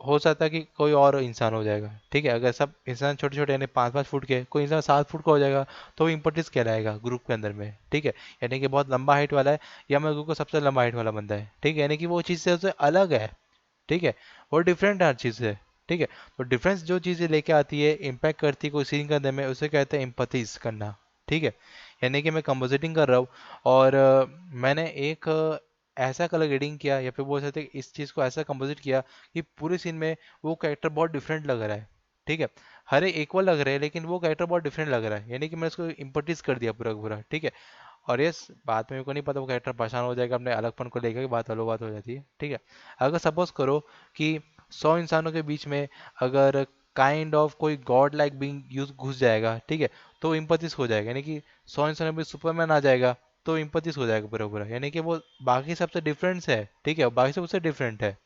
हो सकता है कि कोई और इंसान हो जाएगा। ठीक है। अगर सब इंसान छोटे छोटे यानी 5-5 फुट के, कोई इंसान 7 फुट का हो जाएगा तो वो इम्पोर्टेंस कहलाएगा ग्रुप के अंदर में। ठीक है। यानी कि बहुत लंबा हाइट वाला है या मैं ग्रुप का सबसे लंबा हाइट वाला बंदा है। ठीक है। यानी कि वो चीज़ से उससे अलग है। ठीक है। वो डिफरेंट है हर चीज़ से। ठीक है। तो डिफरेंस जो चीज़ें लेके आती है, इम्पैक्ट करती है कोई सीन करने में, उसे कहते हैं एम्पथीज करना। ठीक है। यानी कि मैं कंपोजिटिंग कर रहा हूँ और मैंने एक ऐसा कलर ग्रेडिंग किया या फिर बोल सकते हैं कि इस चीज़ को ऐसा कंपोजिट किया कि पूरे सीन में वो कैरेक्टर बहुत डिफरेंट लग रहा है। ठीक है। हर एक इक्वल लग रहे हैं लेकिन वो कैरेक्टर बहुत डिफरेंट लग रहा है, यानी कि मैंने उसको इम्पटीज कर दिया पूरा का पूरा। ठीक है। और यस, बाद में मेरे को नहीं पता वो कैरेक्टर परेशान हो जाएगा अपने अलगपन को लेकर, बात अलग बात हो जाती है। ठीक है। अगर सपोज करो कि 100 इंसानों के बीच में अगर काइंड ऑफ कोई गॉड लाइक बीइंग यूज घुस जाएगा, ठीक है, तो इम्पतीस हो जाएगा। यानी कि 100 इंसानों में सुपरमैन आ जाएगा तो इम्पतीस हो जाएगा पूरा पूरा। यानी कि वो बाकी सबसे डिफरेंस है। ठीक है। बाकी सब उससे डिफरेंट है।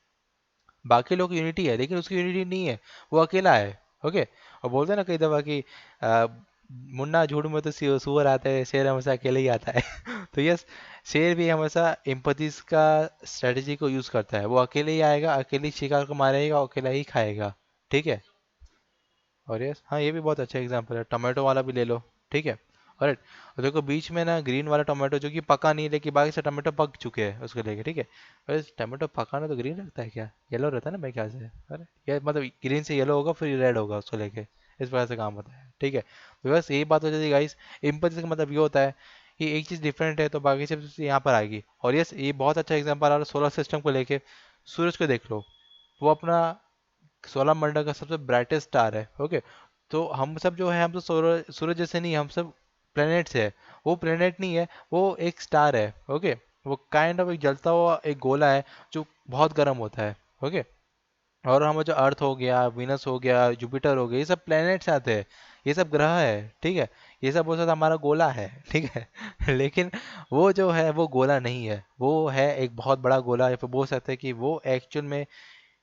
बाकी लोग यूनिटी है लेकिन उसकी यूनिटी नहीं है, वो अकेला है। ओके। और बोलते हैं ना कई दफा कि आ, मुन्ना झूठ में तो सुअर आता है, शेर हमेशा अकेले ही आता है। तो यस, शेर भी हमेशा एम्पथीज का स्ट्रेटजी को यूज करता है। वो अकेले ही आएगा, अकेले ही शिकार को मारेगा, अकेला ही खाएगा। ठीक है। और यस, हाँ, ये भी बहुत अच्छा एग्जांपल है, टोमेटो वाला भी ले लो। ठीक है। और देखो बीच में ना ग्रीन वाला टोमेटो जो कि पका नहीं है लेकिन बाकी से टोमेटो पक चुके हैं उसको लेके। ठीक है। अरे टोमेटो पकाना तो ग्रीन लगता है क्या, येलो रहता है ना मेरे ख्याल से। अरे ये मतलब ग्रीन से येलो होगा फिर रेड होगा उसको लेके, इस प्रकार से काम होता है। ठीक है। तो बस यही बात हो जाती है गाइस। एम्पैथी का मतलब ये होता है कि एक चीज़ डिफरेंट है तो बाकी सब चीज़ यहाँ पर आएगी। और यस, ये बहुत अच्छा एग्जाम्पल आ रहा है सोलर सिस्टम को लेके। सूरज को देख लो, वो अपना सोलर मंडल का सबसे ब्राइटेस्ट स्टार है। ओके। तो हम सब जो है, हम तो सूरज सूरज जैसे नहीं, हम सब प्लेनेट्स है। वो प्लेनेट नहीं है, वो एक स्टार है। ओके। वो काइंड ऑफ एक जलता हुआ एक गोला है जो बहुत गर्म होता है। ओके। और हमारा जो अर्थ हो गया, विनस हो गया, जुपिटर हो गया, ये सब प्लैनेट्स आते हैं, ये सब ग्रह है। ठीक है। ये सब बहुत हमारा गोला है। ठीक है। लेकिन वो जो है वो गोला नहीं है, वो है एक बहुत बड़ा गोला, या फिर बोल सकते हैं कि वो एक्चुअल में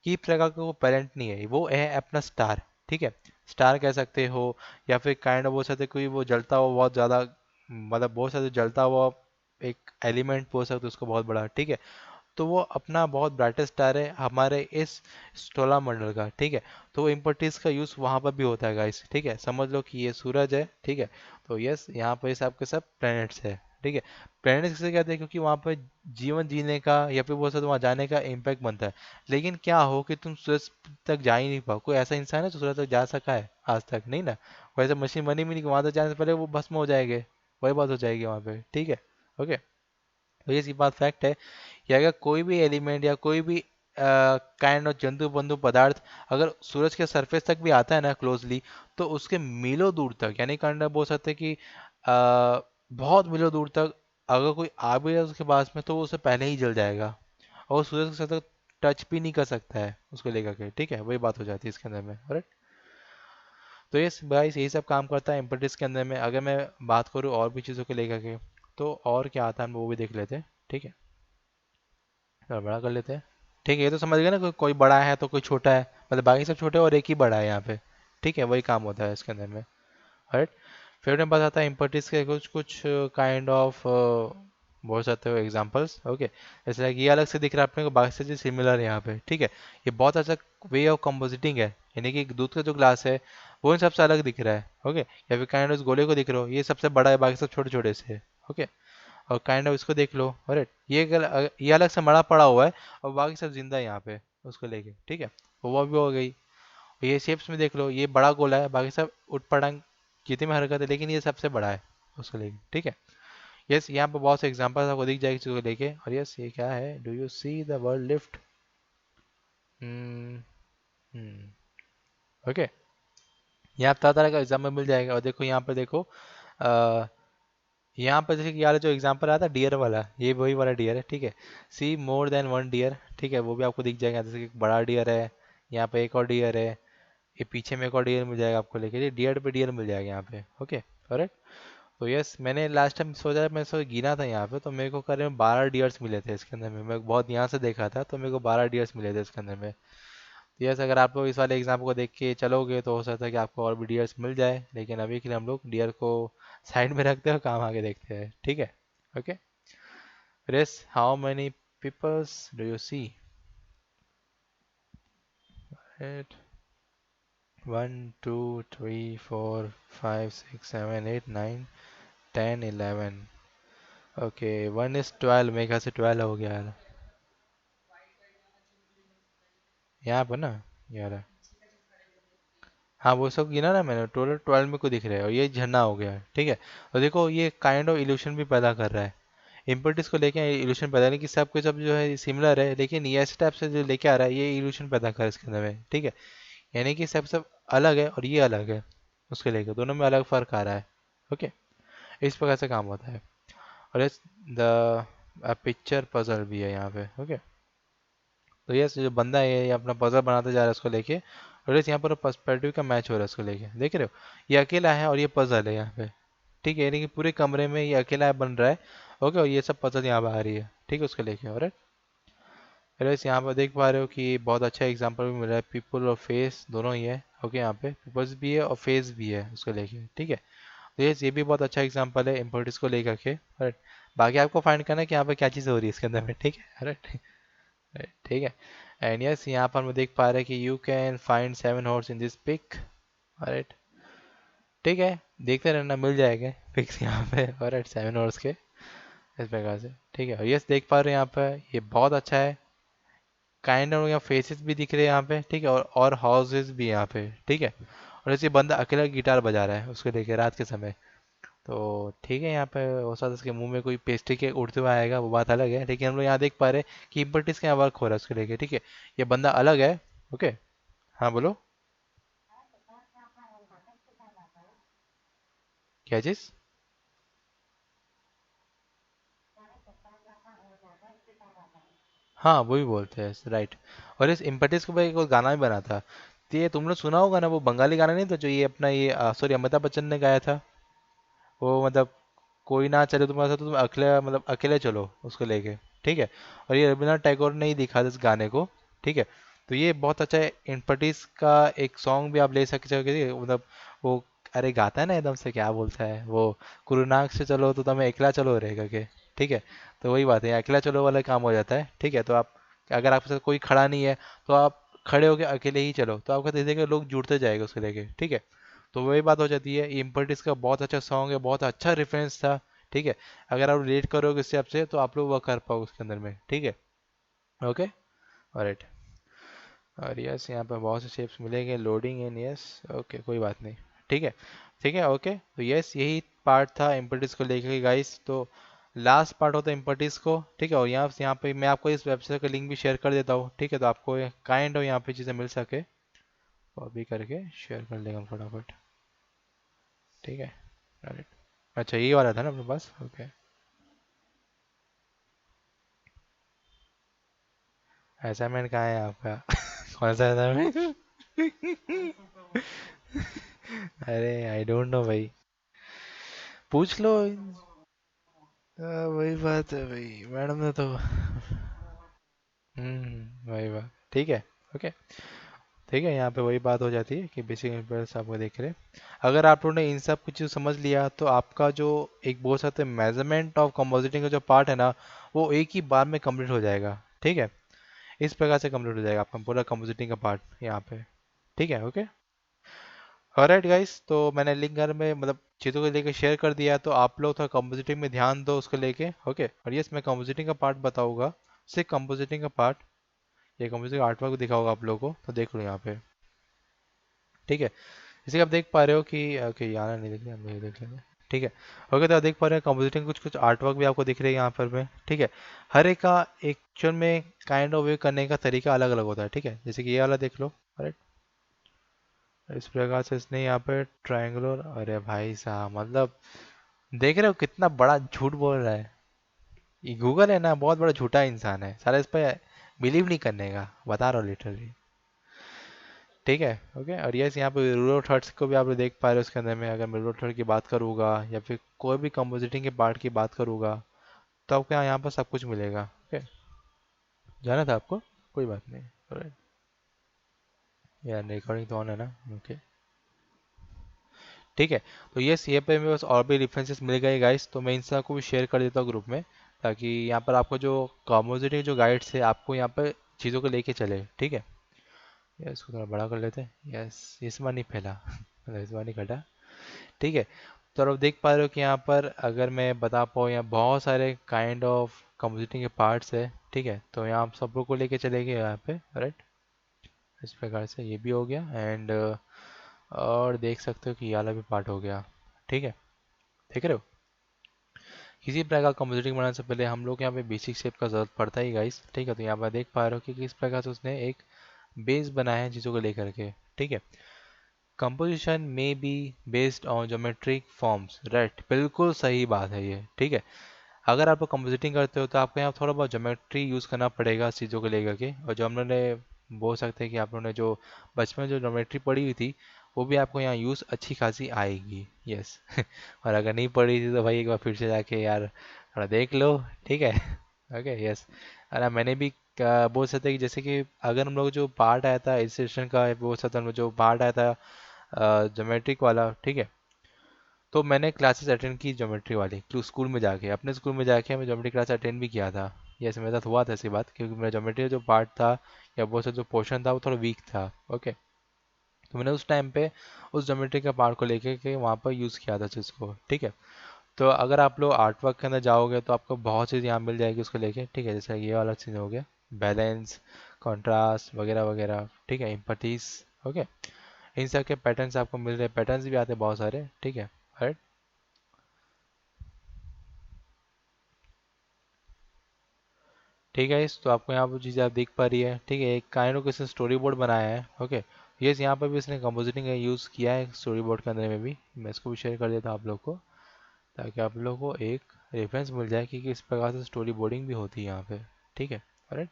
की प्रकार का वो पेरेंट नहीं है, वो है अपना स्टार। ठीक है। स्टार कह सकते हो या फिर काइंड ऑफ बोल सकते हो कोई वो जलता हुआ बहुत ज़्यादा, मतलब बहुत सारे जलता हुआ एक एलिमेंट बोल सकते हो उसको बहुत बड़ा। ठीक है। तो वो अपना बहुत ब्राइटेस्ट स्टार है हमारे इस सोलर मंडल का। ठीक है। तो इम्पर्टिस का यूज़ वहाँ पर भी होता है गाइस। ठीक है। समझ लो कि ये सूरज है। ठीक है। तो यस, यहाँ पर सब के सब प्लैनेट्स है। ठीक है। प्लैनेट्स से कहते हैं क्योंकि वहाँ पर जीवन जीने का या फिर वो सब वहाँ जाने का इम्पैक्ट बनता है। लेकिन क्या हो कि तुम सूरज तक जा ही नहीं पाओ, कोई ऐसा इंसान है जो सूरज तक जा सका है आज तक? नहीं ना। वैसे मशीन बनी भी नहीं कि वहाँ तक जाने से पहले वो भस्म हो जाएंगे, वही बात हो जाएगी वहाँ पे। ठीक है। ओके। तो ये सी बात फैक्ट है कि अगर कोई भी एलिमेंट या कोई भी काइंड ऑफ जंतु बंधु पदार्थ अगर सूरज के सरफेस तक भी आता है ना क्लोजली, तो उसके मीलों दूर तक, यानी काइंड ऑफ बोल सकते हैं कि बहुत मीलों दूर तक अगर कोई आ भी जाए उसके पास में, तो वो उससे पहले ही जल जाएगा, और सूरज के साथ टच भी नहीं कर सकता है उसको लेकर के। ठीक है, वही बात हो जाती है इसके अंदर में। राइट। तो ये गाइस यही सब काम करता है इम्पेटिस के अंदर में। अगर मैं बात करूँ और भी चीज़ों को लेकर के, तो और क्या आता है हम वो भी देख लेते हैं। ठीक है, थोड़ा बड़ा कर लेते हैं। ठीक है, ये तो समझ गए ना, कोई बड़ा है तो कोई छोटा है, मतलब बाकी सब छोटे और एक ही बड़ा है यहाँ पे। ठीक है, वही काम होता है इसके अंदर में। राइट। फिर अपने पास आता है इम्पर्टिस के कुछ कुछ काइंड ऑफ बोल सकते हो एग्जांपल्स। ओके, जैसे like ये अलग से दिख रहा है अपने को, बाकी से सिमिलर है यहाँ पे। ठीक है, ये बहुत अच्छा वे ऑफ कंपोजिटिंग है, यानी कि दूध का जो ग्लास है वो इन सबसे अलग दिख रहा है। ओके, या फिर काइंड ऑफ इस गोले को दिख रहे हो, ये सबसे बड़ा है, बाकी सब छोटे छोटे से है। ओके, और काइंड ऑफ इसको देख लो। राइट, ये अलग से मड़ा पड़ा हुआ है, और बाकी सब जिंदा है यहाँ पे उसको लेके। ठीक है, वो भी हो गई। ये शेप्स में देख लो, ये बड़ा गोला है, बाकी सब उठ पटांग जितने में हरकत है, लेकिन ये सबसे बड़ा है उसको लेके। ठीक है, यस, यहाँ पे बहुत से एग्जांपल्स आपको दिख जाएगी चीज़ों को लेके। और यस, ये क्या है, do you see the world lift. Okay, यहाँ तरह तरह का एग्जाम्पल मिल जाएगा। और देखो यहाँ पे देखो, आ, यहाँ पर जैसे कि यार जो एग्जांपल आता है डियर वाला, ये वही वाला डियर है। ठीक है, सी मोर देन वन डियर। ठीक है, वो भी आपको दिख जाएगा, जैसे कि एक बड़ा डियर है, यहाँ पे एक और डियर है, ये पीछे में एक और डियर मिल जाएगा आपको लेके, ये डियर पे डियर मिल जाएगा यहाँ पे। Okay, correct. तो यस, मैंने लास्ट टाइम सोचा, मैं गिना था यहाँ पे, तो मेरे को करीब 12 डियर्स मिले थे इसके अंदर में। मैं बहुत यहाँ से देखा था, तो मेरे को 12 डियर्स मिले थे इसके अंदर में। तो यस, अगर आप लोग इस वाले एग्जाम को देख के चलोगे तो हो सकता है कि आपको और भी डियर्स मिल जाए, लेकिन अभी के लिए हम लोग डियर को साइड में रखते हैं और काम आगे देखते हैं। ठीक है। Okay, race, how many peoples do you see? Right. 1 2 3 4 5 6 7 8 9 10 11। Okay, 1 is 12, मेरे ख्याल से 12 हो गया यार। यहाँ पर ना, यार, हाँ वो सब गिना ना मैंने, टोटल 12 में को दिख रहा है, और ये झरना हो गया। ठीक है, और देखो ये काइंड ऑफ इल्यूशन भी पैदा कर रहा है, इम्पर्टिस को लेके इल्यूशन पैदा, नहीं कि सब कुछ सब जो है सिमिलर है, लेकिन ये ऐसे टाइप से जो लेके आ रहा है, ये इल्यूशन पैदा कर रहा है इसके अंदर में। ठीक है, यानी कि सब अलग है और ये अलग है, उसके लेके दोनों में अलग फर्क आ रहा है। ओके, इस प्रकार से काम होता है। और इस द पिक्चर पजल भी है यहाँ पे। ओके, तो ये जो बंदा है ये अपना पजल बनाते जा रहा है उसको लेके, और इस यहाँ पर पर्सपेक्टिव का मैच हो रहा है उसको लेके, देख रहे हो, ये अकेला है और ये पजल है यहाँ पे। ठीक है, यानी कि पूरे कमरे में ये अकेला बन रहा है। ओके, और ये सब पजल यहाँ पे आ रही है। ठीक है, उसको लेके। और इस यहाँ पर देख पा रहे हो कि बहुत अच्छा एग्जांपल भी मिल रहा है, पीपल और फेस दोनों ही है। ओके, यहाँ पे पीपल्स भी है और फेस भी है उसको लेके। ठीक है, तो ये भी बहुत अच्छा एग्जांपल है इम्पोर्टेंस को लेकर के। राइट, बाकी आपको फाइंड करना है कि यहाँ पे क्या चीज़ हो रही है इसके अंदर में। ठीक है, राइट। ठीक है, एंड यस, यहाँ पर हम देख पा रहे हैं कि you can find 7 horse in this pic. Right, ठीक है, देखते रहना, मिल जाएगा पिक्स यहाँ पे। और 7 हॉर्स के इस प्रकार से। ठीक है, और यस देख पा रहे हैं यहाँ पे, ये बहुत अच्छा है, काइंड ऑफ यहाँ फेसेस भी दिख रहे हैं यहाँ पे। ठीक है, और हाउसेस भी यहाँ पे। ठीक है, और ऐसे बंदा अकेला गिटार बजा रहा है उसको लेके रात के समय। तो ठीक है, यहाँ पे हो सकता है उसके मुंह में कोई पेस्ट्री के उड़ते हुए आएगा, वो बात अलग है, लेकिन हम लोग यहाँ देख पा रहे हैं कि इम्पर्टिस का यहाँ वर्क हो रहा है उसको लेके। ठीक है, ये बंदा अलग है। ओके, हाँ बोलो, क्या चीज़। हाँ वो भी बोलते हैं, राइट। और इस इम्पेटिस के ऊपर एक और गाना भी बना था, तो ये तुम लोग सुना होगा ना, वो बंगाली गाना नहीं था जो ये अपना ये सॉरी अमिताभ बच्चन ने गाया था, वो मतलब कोई ना चले तुम्हारे साथ तो तुम अकेले, मतलब अकेले चलो उसको लेके। ठीक है, और ये रविन्द्रनाथ टैगोर ने ही लिखा था इस गाने को। ठीक है, तो ये बहुत अच्छा है, इम्पेटिस का एक सॉन्ग भी आप ले सकते हो, मतलब वो, अरे गाता है ना एकदम से, क्या बोलता है वो, कुरुनाक से चलो तो तुम्हें अकेला चलो रहेगा के। ठीक है, तो वही बात है, अकेला चलो वाला काम हो जाता है। ठीक है, तो आप, अगर आपके साथ कोई खड़ा नहीं है, तो आप खड़े होके अकेले ही चलो, तो आपका धीरे धीरे लोग जुड़ते जाएगा उसको लेके। ठीक है, तो वही बात हो जाती है, इम्पर्टिस का बहुत अच्छा सॉन्ग है, बहुत अच्छा रेफरेंस था। ठीक है, अगर आप रिलेट करोगे इससे आपसे, तो आप लोग वर्क कर पाओगे उसके अंदर में। ठीक है, ओके, ऑलराइट। और यस, यहाँ पे बहुत से शेप्स मिलेंगे, लोडिंग इन, यस, ओके, कोई बात नहीं। ठीक है, ठीक है, ओके, तो यस, यही पार्ट था इम्पर्टिस को लेके गाइस। तो लास्ट पार्ट होता है इम्पर्टिस को, ठीक है। और यहाँ पे मैं आपको इस वेबसाइट का लिंक भी शेयर कर देता हूँ, ठीक है, तो आपको काइंड ऑफ यहाँ पे चीज़ें मिल सके, कॉपी करके शेयर कर देगा फटाफट, ठीक है। Alright. अच्छा ये वाला था ना अपने पास, ओके। असाइनमेंट कहाँ है आपका? कौन सा असाइनमेंट? अरे आई डोंट नो भाई, पूछ लो। वही बात है भाई, मैडम ने तो वही बात, ठीक है, ओके। ठीक है, यहाँ पे वही बात हो जाती है कि बेसिक इंटरेस्ट आपको देख रहे हैं। अगर आप लोगों ने इन सब कुछ चीज़ समझ लिया तो आपका जो एक बोल सकते हैं मेजरमेंट ऑफ कंपोजिटिंग का जो पार्ट है ना, वो एक ही बार में कंप्लीट हो जाएगा, ठीक है। इस प्रकार से कंप्लीट हो जाएगा आपका पूरा कंपोजिटिंग का पार्ट यहाँ पे, ठीक है, ओके। ऑलराइट गाइस, तो मैंने लिंक घर में मतलब चीज़ों को लेके शेयर कर दिया, तो आप लोग थोड़ा कंपोजिटिंग में ध्यान दो उसको लेके, ओके। और यस, मैं कंपोजिटिंग का पार्ट बताऊंगा, सिर्फ कंपोजिटिंग का पार्ट, ये कंपोजिटिंग आर्टवर्क दिखाऊंगा आप लोगों को, तो देख लो यहाँ पे, ठीक है। जैसे कि आप देख पा रहे हो कि ओके यहाँ नहीं दिख रहा, हम ये देख लेंगे, ठीक है। ओके, तो आप देख पा रहे हैं कंपोजिटिंग कुछ कुछ आर्ट वर्क भी आपको दिख रहे हैं यहाँ पर में, ठीक है। हर एक का एक्चुअल में काइंड ऑफ वे करने का तरीका अलग अलग होता है, ठीक है। जैसे कि ये वाला देख लो, राइट। इस प्रकार से इसने यहाँ पे ट्रायंगुलर, अरे भाई साहब मतलब देख रहे हो कितना बड़ा झूठ बोल रहा है। ये गूगल है ना, बहुत बड़ा झूठा इंसान है सारा, इस पर बिलीव नहीं करने का, बता रहा हूँ लिटरली, ठीक है, ओके। और यस, यहाँ पे रूरल थर्ड्स को भी आप लोग देख पा रहे हो, उसके अंदर में अगर मैं रूरल थर्ड की बात करूँगा या फिर कोई भी कंपोजिटिंग के पार्ट की बात करूँगा, तो आपको यहाँ पर सब कुछ मिलेगा, ओके। जाना था आपको, कोई बात नहीं, alright। यार रिकॉर्डिंग तो ऑन है ना, ओके, ठीक है। तो यस, ये पे मेरे पास और भी रेफरेंसेस मिल गए गाइस, तो मैं इन सबको भी शेयर कर देता हूँ ग्रुप में, ताकि यहाँ पर आपको जो कंपोजिटिंग जो गाइड्स है आपको यहाँ पर चीज़ों को लेके चले, ठीक है। यस, इसको थोड़ा बड़ा कर लेते हैं, यस, इस बार नहीं फैला, मतलब इस बार नहीं कटा, ठीक है। तो आप देख पा रहे हो कि यहाँ पर अगर मैं बता पाऊँ, यहाँ बहुत सारे काइंड ऑफ कंपोजिटिंग के पार्ट्स है, ठीक है। तो यहाँ आप सब लोग को लेके चलेंगे यहाँ पे, राइट। इस प्रकार से ये भी हो गया, एंड और देख सकते हो कि ये वाला भी पार्ट हो गया, ठीक है, देख रहे हो। किसी प्रकार कंपोजिटिंग बनाने से पहले हम लोग यहाँ पे बेसिक शेप का जरूरत पड़ता है गाइस, ठीक है। तो यहाँ पर देख पा रहे हो कि किस प्रकार से उसने एक बेस बनाया है चीज़ों को लेकर के, ठीक है। कंपोजिशन में be based on geometric forms, right, बिल्कुल सही बात है ये, ठीक है। अगर आप कंपोजिटिंग करते हो तो आपको यहाँ थोड़ा बहुत ज्योमेट्री यूज़ करना पड़ेगा चीज़ों को लेकर के, और जो हम लोगों ने बोल सकते हैं कि आप लोगों ने जो बचपन में जो ज्योमेट्री पढ़ी हुई थी, वो भी आपको यहाँ यूज़ अच्छी खासी आएगी, यस। और अगर नहीं पढ़ी थी तो भाई एक बार फिर से जाके यार थोड़ा देख लो, ठीक है। Okay, yes. अरे मैंने भी बोल सकते हैं कि जैसे कि अगर हम लोग जो पार्ट आया था इस सेशन का, बोल सकते हैं हम लोग जो पार्ट आया था ज्योमेट्रिक वाला, ठीक है। तो मैंने क्लासेस अटेंड की ज्योमेट्री वाली, स्कूल में जाके, अपने स्कूल में जाके मैं ज्योमेट्री क्लास अटेंड भी किया था। यस, मेरे साथ हुआ था ऐसी बात, क्योंकि मेरा ज्योमेट्री का जो पार्ट था या वो जो पोर्शन था वो थोड़ा वीक था, ओके। तो मैंने उस टाइम पे उस ज्योमेट्री का पार्ट को लेके के वहाँ पर यूज़ किया था चीज़ को, ठीक है। तो अगर आप लोग आर्ट वर्क के अंदर जाओगे तो आपको बहुत चीज़ यहाँ मिल जाएगी उसको लेके, ठीक है। जैसे ये वाला चीज़ हो गया, बैलेंस, कॉन्ट्रास्ट वगैरह वगैरह, ठीक है, इम्पटीस, ओके। इन सब के पैटर्न्स आपको मिल रहे हैं, पैटर्न्स भी आते हैं बहुत सारे, ठीक है, राइट। ठीक है, इस तो आपको यहाँ पर चीज़ें आप देख पा रही है, ठीक है। एक काइंड ऑफ इसने स्टोरी बोर्ड बनाया है, ओके। यस, यहाँ पर भी इसने कंपोजिटिंग का यूज़ किया है स्टोरी बोर्ड के अंदर में भी, मैं इसको भी शेयर कर देता हूँ आप लोग को, ताकि आप लोग को एक रेफरेंस मिल जाए कि किस प्रकार से स्टोरी बोर्डिंग भी होती है यहाँ पे, ठीक है, राइट।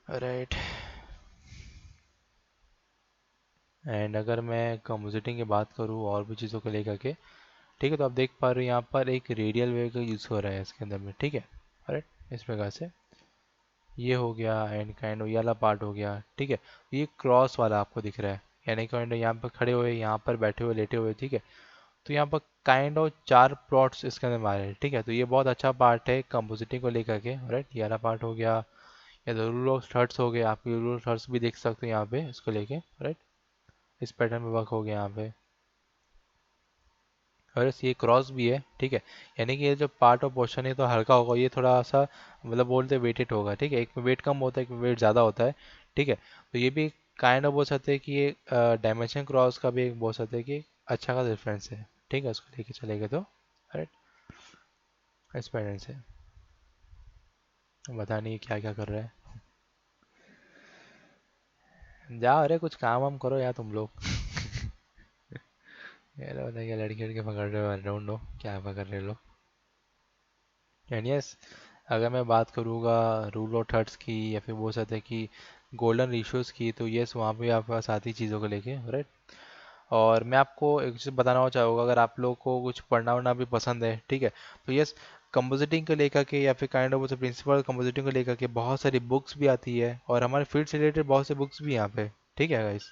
राइट, एंड अगर मैं कंपोजिटिंग की बात करूँ और भी चीज़ों को लेकर के, ठीक है, तो आप देख पा रहे हो यहाँ पर एक रेडियल वेव का यूज़ हो रहा है इसके अंदर में, ठीक है, राइट। इस प्रकार से ये हो गया, एंड काइंड ऑफ ये वाला पार्ट हो गया, ठीक है। ये क्रॉस वाला आपको दिख रहा है, यानी काइंड ऑफ यहाँ पर खड़े हुए, यहाँ पर बैठे हुए, लेटे हुए, ठीक है। तो यहाँ पर काइंड ऑफ चार प्लॉट्स इसके अंदर मारे हैं, ठीक है। तो ये बहुत अच्छा पार्ट है कंपोजिटिंग को लेकर के, राइट। ये वाला पार्ट हो गया, या तो रूल ऑफ थर्ड्स हो गए, आप रूल ऑफ थर्ड्स भी देख सकते हो यहाँ पे इसको लेके, राइट। इस पैटर्न में वर्क हो गया यहाँ पे, और ये क्रॉस भी है, ठीक है। यानी कि ये जो पार्ट ऑफ पोर्शन है तो हल्का होगा, ये थोड़ा सा मतलब बोलते वेटेड होगा, ठीक है। एक में वेट कम होता है, एक में वेट ज़्यादा होता है, ठीक है। तो ये भी काइंड ऑफ बोल सकते हैं कि ये डायमेंशन क्रॉस का भी एक बोल सकते हैं कि अच्छा का डिफरेंस है, ठीक है, उसको लेके चलेगा तो, राइट। एक्सपीरियंस है। पता नहीं क्या क्या कर रहा है। जाओ, अरे कुछ काम वाम करो यार तुम लोग। ये लोग बताइए लड़की लड़के पकड़ रहे हो, आई डोंट नो क्या पकड़ रहे हो लोग। एंड यस, अगर मैं बात करूँगा रूल ऑफ थर्ड्स की या फिर बोल सकते हैं कि गोल्डन रेशियोज़ की, तो यस वहाँ पे आपके पास आती चीज़ों को लेके, राइट। और मैं आपको एक चीज़ बताना चाहूँगा, अगर आप लोग को कुछ पढ़ना वढ़ना भी पसंद है, ठीक है, तो यस कंपोजिटिंग को लेकर के या फिर काइंड ऑफ प्रिंसिपल कंपोजिटिंग को लेकर के बहुत सारी बुक्स भी आती है, और हमारे फील्ड से रिलेटेड बहुत से बुक्स भी यहाँ पे, ठीक है गाइस।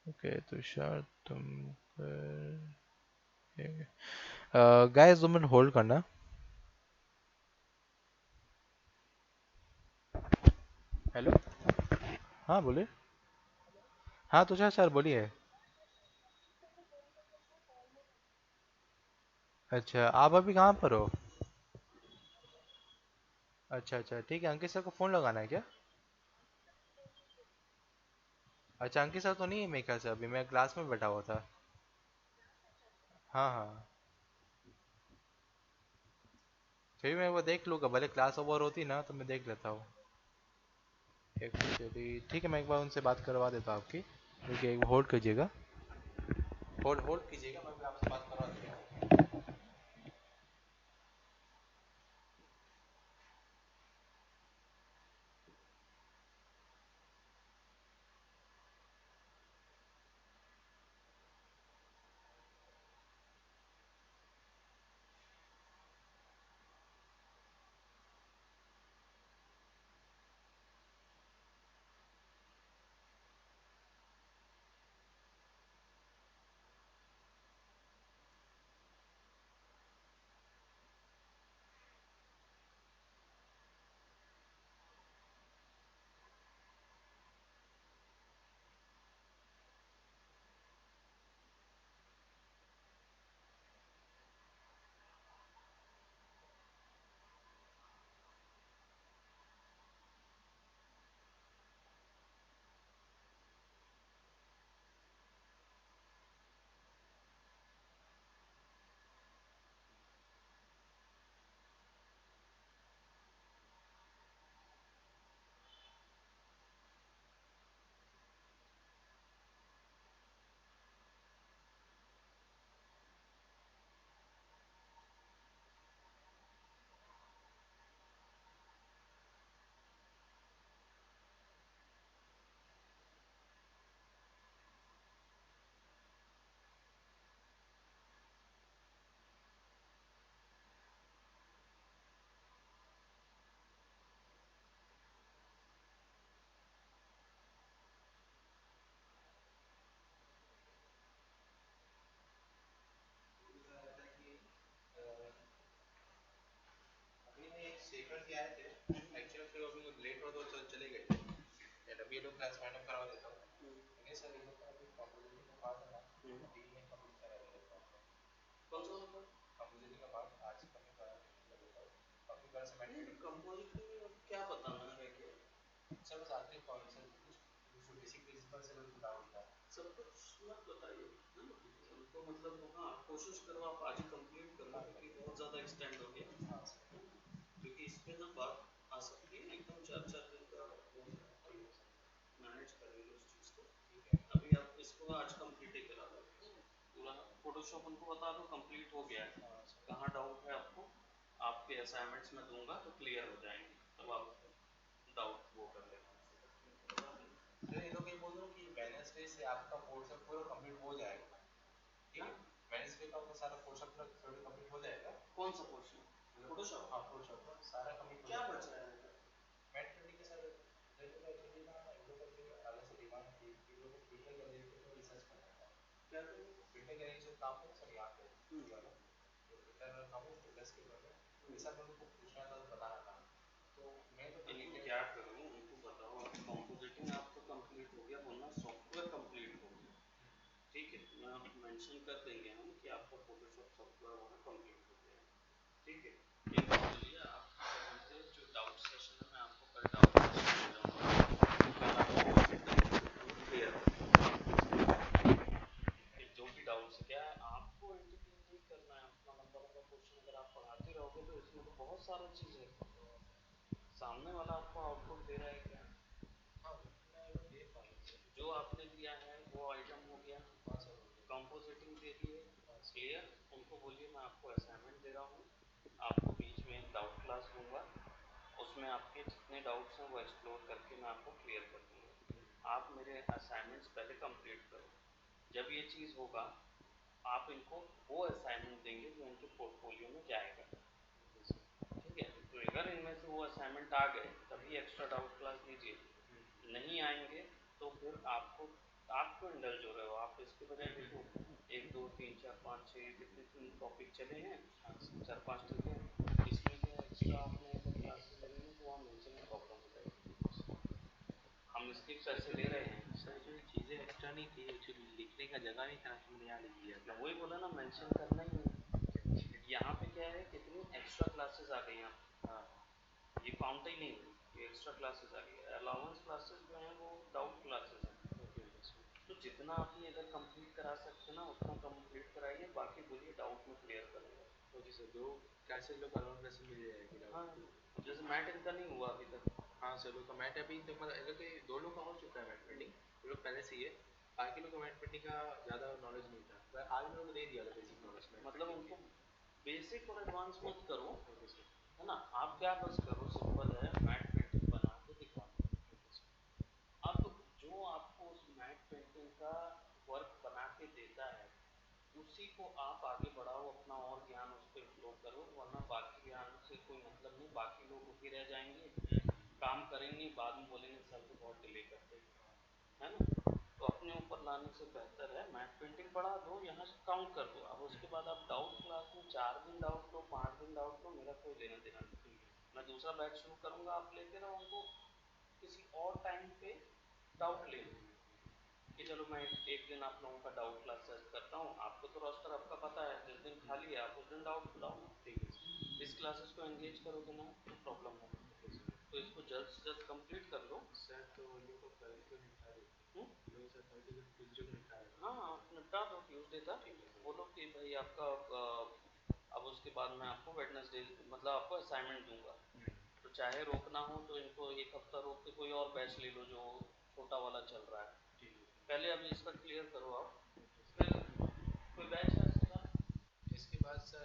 ओके तुषार तुम गाइस 2 मिनट होल्ड करना। हेलो। हाँ बोलिए। हाँ तुषार सर बोलिए। अच्छा आप अभी कहाँ पर हो? अच्छा अच्छा ठीक है, अंकित सर को फ़ोन लगाना है क्या? अच्छा अंकित सर तो नहीं है मेरे ख्याल से, अभी मैं क्लास में बैठा हुआ था। हाँ हाँ। फिर मैं वो देख लूँगा, भले क्लास ओवर होती ना तो मैं देख लेता हूँ। एक्चुअली ठीक है, मैं एक बार उनसे बात करवा देता हूँ आपकी। देखिए एक होल्ड कीजिएगा। होल्ड होल्ड कीजिएगा, मैं भी आपसे बात करवा देता हूँ। अभी नहीं, एक शेखर जी आए थे एक्चुअली, फिर अभी लेट हो तो चले गए थे। एंड अभी ये लोग क्लास वाइंड अप करवा देता हूँ। ओके सर, ये लोग का अभी कंपोजिटिंग का पार्ट है ना, अभी नहीं कंप्लीट करा है ये लोग का। कौन सा होगा? कंपोजिटिंग का पार्ट आज कंप्लीट करा कर देता हूँ। अभी कल से मैं कंपोजिटिंग में क्या बताना है कि सर बस आखिरी पॉइंट सर, कुछ बेसिक प्रिंसिपल से कोई डाउट था। सब कुछ मत बताइए है ना, उनको मतलब हाँ कोशिश करो आप आज ही कंप्लीट कर लो, क्योंकि बहुत ज़्यादा एक्सटेंड हो गया है ना, क्योंकि इस पे ना बात आ सकती है एकदम 4-4 दिन का वो मैनेज करेंगे उस चीज़ को। ठीक है, अभी आप इसको आज कंप्लीट ही करा दो पूरा। फोटोशॉप उनको बता दो कंप्लीट हो गया है, कहाँ डाउट है आपको, आपके असाइनमेंट्स में दूंगा तो क्लियर हो जाएंगे, तब आप डाउट वो कर लेना। सर ये लोग ये बोल रहे हो कि वेडनेसडे से आपका पोर्शन पूरा कंप्लीट हो जाएगा, ठीक है? वेडनेसडे का आपका सारा पोर्शन पूरा थ्योरी कंप्लीट हो जाएगा। कौन सा पोर्शन? फोटोशॉप? हाँ फोटोशॉप का सारा कंप्लीट हो जाएगा। क्या बचा है? मैट ट्वेंटी के सर, देखो तो एक्चुअली ना इन लोगों का जो आगे से डिमांड थी कि इन लोगों को फिल्टर गैलरी पे तो रिसर्च करना था। क्या करना? फिल्टर गैलरी जो काम है ना सर यहाँ पे, ये वाला जो फिल्टर काम है फिल्टर्स के बारे में, ये सब लोगों को पूछना था, बताना था। तो मैं तो इनको क्या करूँ, उनको बताओ आप कंपोजिटिंग आपका कंप्लीट हो गया, वरना सॉफ्टवेयर कंप्लीट हो गया, ठीक है, मैं मेंशन कर देंगे हम कि आपका फोटोशॉप सॉफ्टवेयर वाला कंप्लीट हो गया, ठीक है। ये बात चलिए, आप क्या बोलते हैं, जो डाउट सेशन है मैं आपको कल डाउट सेशन में जाऊँगा, कल आपको क्लियर जो भी डाउट्स क्या है आपको एंटरटेन नहीं करना है, अपना लंबा लंबा क्वेश्चन अगर आप इसमें तो बहुत सारी चीज़ है, सामने वाला आपको आउटपुट दे रहा है क्या? हाँ, मैं दे पा रहा हूँ। जो आपने दिया है वो आइटम हो गया, कंपोजिटिंग दे दिए, क्लियर। उनको बोलिए मैं आपको असाइनमेंट दे रहा हूँ, आपको बीच में एक डाउट क्लास दूंगा, उसमें आपके जितने डाउट्स हैं वो एक्सप्लोर करके मैं आपको क्लियर कर दूंगा। आप मेरे असाइनमेंट्स पहले कंप्लीट करो, जब ये चीज़ होगा आप इनको वो असाइनमेंट देंगे जो इनके पोर्टफोलियो में जाएगा, ठीक है। तो अगर इनमें से वो असाइनमेंट आ गए तभी एक्स्ट्रा डाउट क्लास दीजिए, नहीं आएंगे तो फिर आपको, आप क्यों इंडल्ज हो रहे हो, आप इसके बजाय देखो 1 2 3 4 5 6 कितने टॉपिक चले हैं, 4 5 ठीक है, इसमें से एक्स्ट्रा आपने अगर क्लासेस लेनी है तो वहाँ मेंशन में प्रॉब्लम हो जाएगी, हम इसके पैसे ले रहे हैं सर, जो चीज़ें एक्स्ट्रा नहीं थी, एक्चुअली लिखने का जगह नहीं था, हमने यहाँ लिख दिया था, वही बोला ना मेंशन करना ही नहीं। यहाँ पे क्या है, कितनी एक्स्ट्रा क्लासेस आ गई हैं, हाँ, ये काउंट ही नहीं है, ये एक्स्ट्रा क्लासेस आ गई, अलाउंस क्लासेस जो हैं वो डाउट क्लासेस हैं, तो जितना आप ये अगर कंप्लीट करा सकते हैं ना उतना कंप्लीट कराइए, बाकी बोलिए डाउट में क्लियर करूँगा। ओके सर, दो क्लासेस लोग अलाउंस क्लासेस मिल जाएगी, हाँ, जैसे मैट इनका नहीं हुआ अभी तक, हाँ सर लोग का मैट अभी तो मतलब अगर कोई दो लोग का हो चुका है मैट पेंटिंग, वो लोग पहले से ही है, बाकी लोग का मैट पेंटिंग का ज़्यादा नॉलेज नहीं था, पर आज लोगों को दे दिया था बेसिक नॉलेज, मतलब उनको बेसिक और एडवांस मत करो, है ना, आप क्या बस करो, सिंपल है, मैट पेंटिंग बना के दिखा दो। अब जो आपको उस मैट पेंटिंग का वर्क बना के देता है उसी को आप आगे बढ़ाओ, अपना और ज्ञान उस पर फ्लो करो, वरना बाकी ज्ञान से कोई मतलब नहीं, बाकी लोग रुके रह जाएंगे, काम करेंगे, बाद में बोलेंगे सर तो बहुत डिले करते हैं, है ना। तो अपने ऊपर लाने से बेहतर है मैट पेंटिंग पढ़ा दो, यहाँ से काउंट कर दो, अब उसके बाद आप डाउट क्लास में 4 दिन डाउट लो, 5 दिन डाउट लो, मेरा कोई लेना देना नहीं, मैं दूसरा बैच शुरू करूंगा, आप लेते रहो उनको, किसी और टाइम पे डाउट ले लो, कि चलो मैं एक दिन आप लोगों का डाउट क्लास सर्च करता हूँ, आपको तो रोस्टर आपका पता है, जिस दिन खाली है आप उस दिन डाउट बुलाओ, ठीक है, इस क्लासेस को एंगेज करोगे ना तो प्रॉब्लम होगा, तो इसको जल्द से जल्द कंप्लीट कर लो सर, तो लोग को कल को निपटा देते हैं, लोग सर कल को ट्यूजडे को निपटा देते हैं, हाँ आप निपटा दो ट्यूजडे तक, बोलो कि भाई आपका अब उसके बाद मैं आपको वेडनेसडे मतलब आपको असाइनमेंट दूंगा, तो चाहे रोकना हो तो इनको एक हफ्ता रोक के कोई और बैच ले लो जो छोटा वाला चल रहा है, पहले अभी इसका क्लियर करो आप, फिर कोई बैच है इसके बाद, इसके बाद सर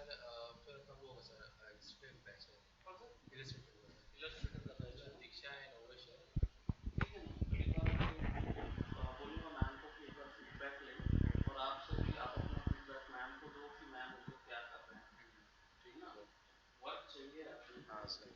फिर अपना वो होगा सर इलस्ट्रेटर बैच है, कौन सा इलस्ट्रेटर का बैच है, दीक्षा है, नवोश है, ठीक है ना, तो एक बार बोलूँगा मैम को कि एक बार फीडबैक लें, और आपसे भी आप अपना फीडबैक मैम को दो कि मैम इसको क्या कर रहे हैं, ठीक ना, वर्क चाहिए आपको, हाँ सर।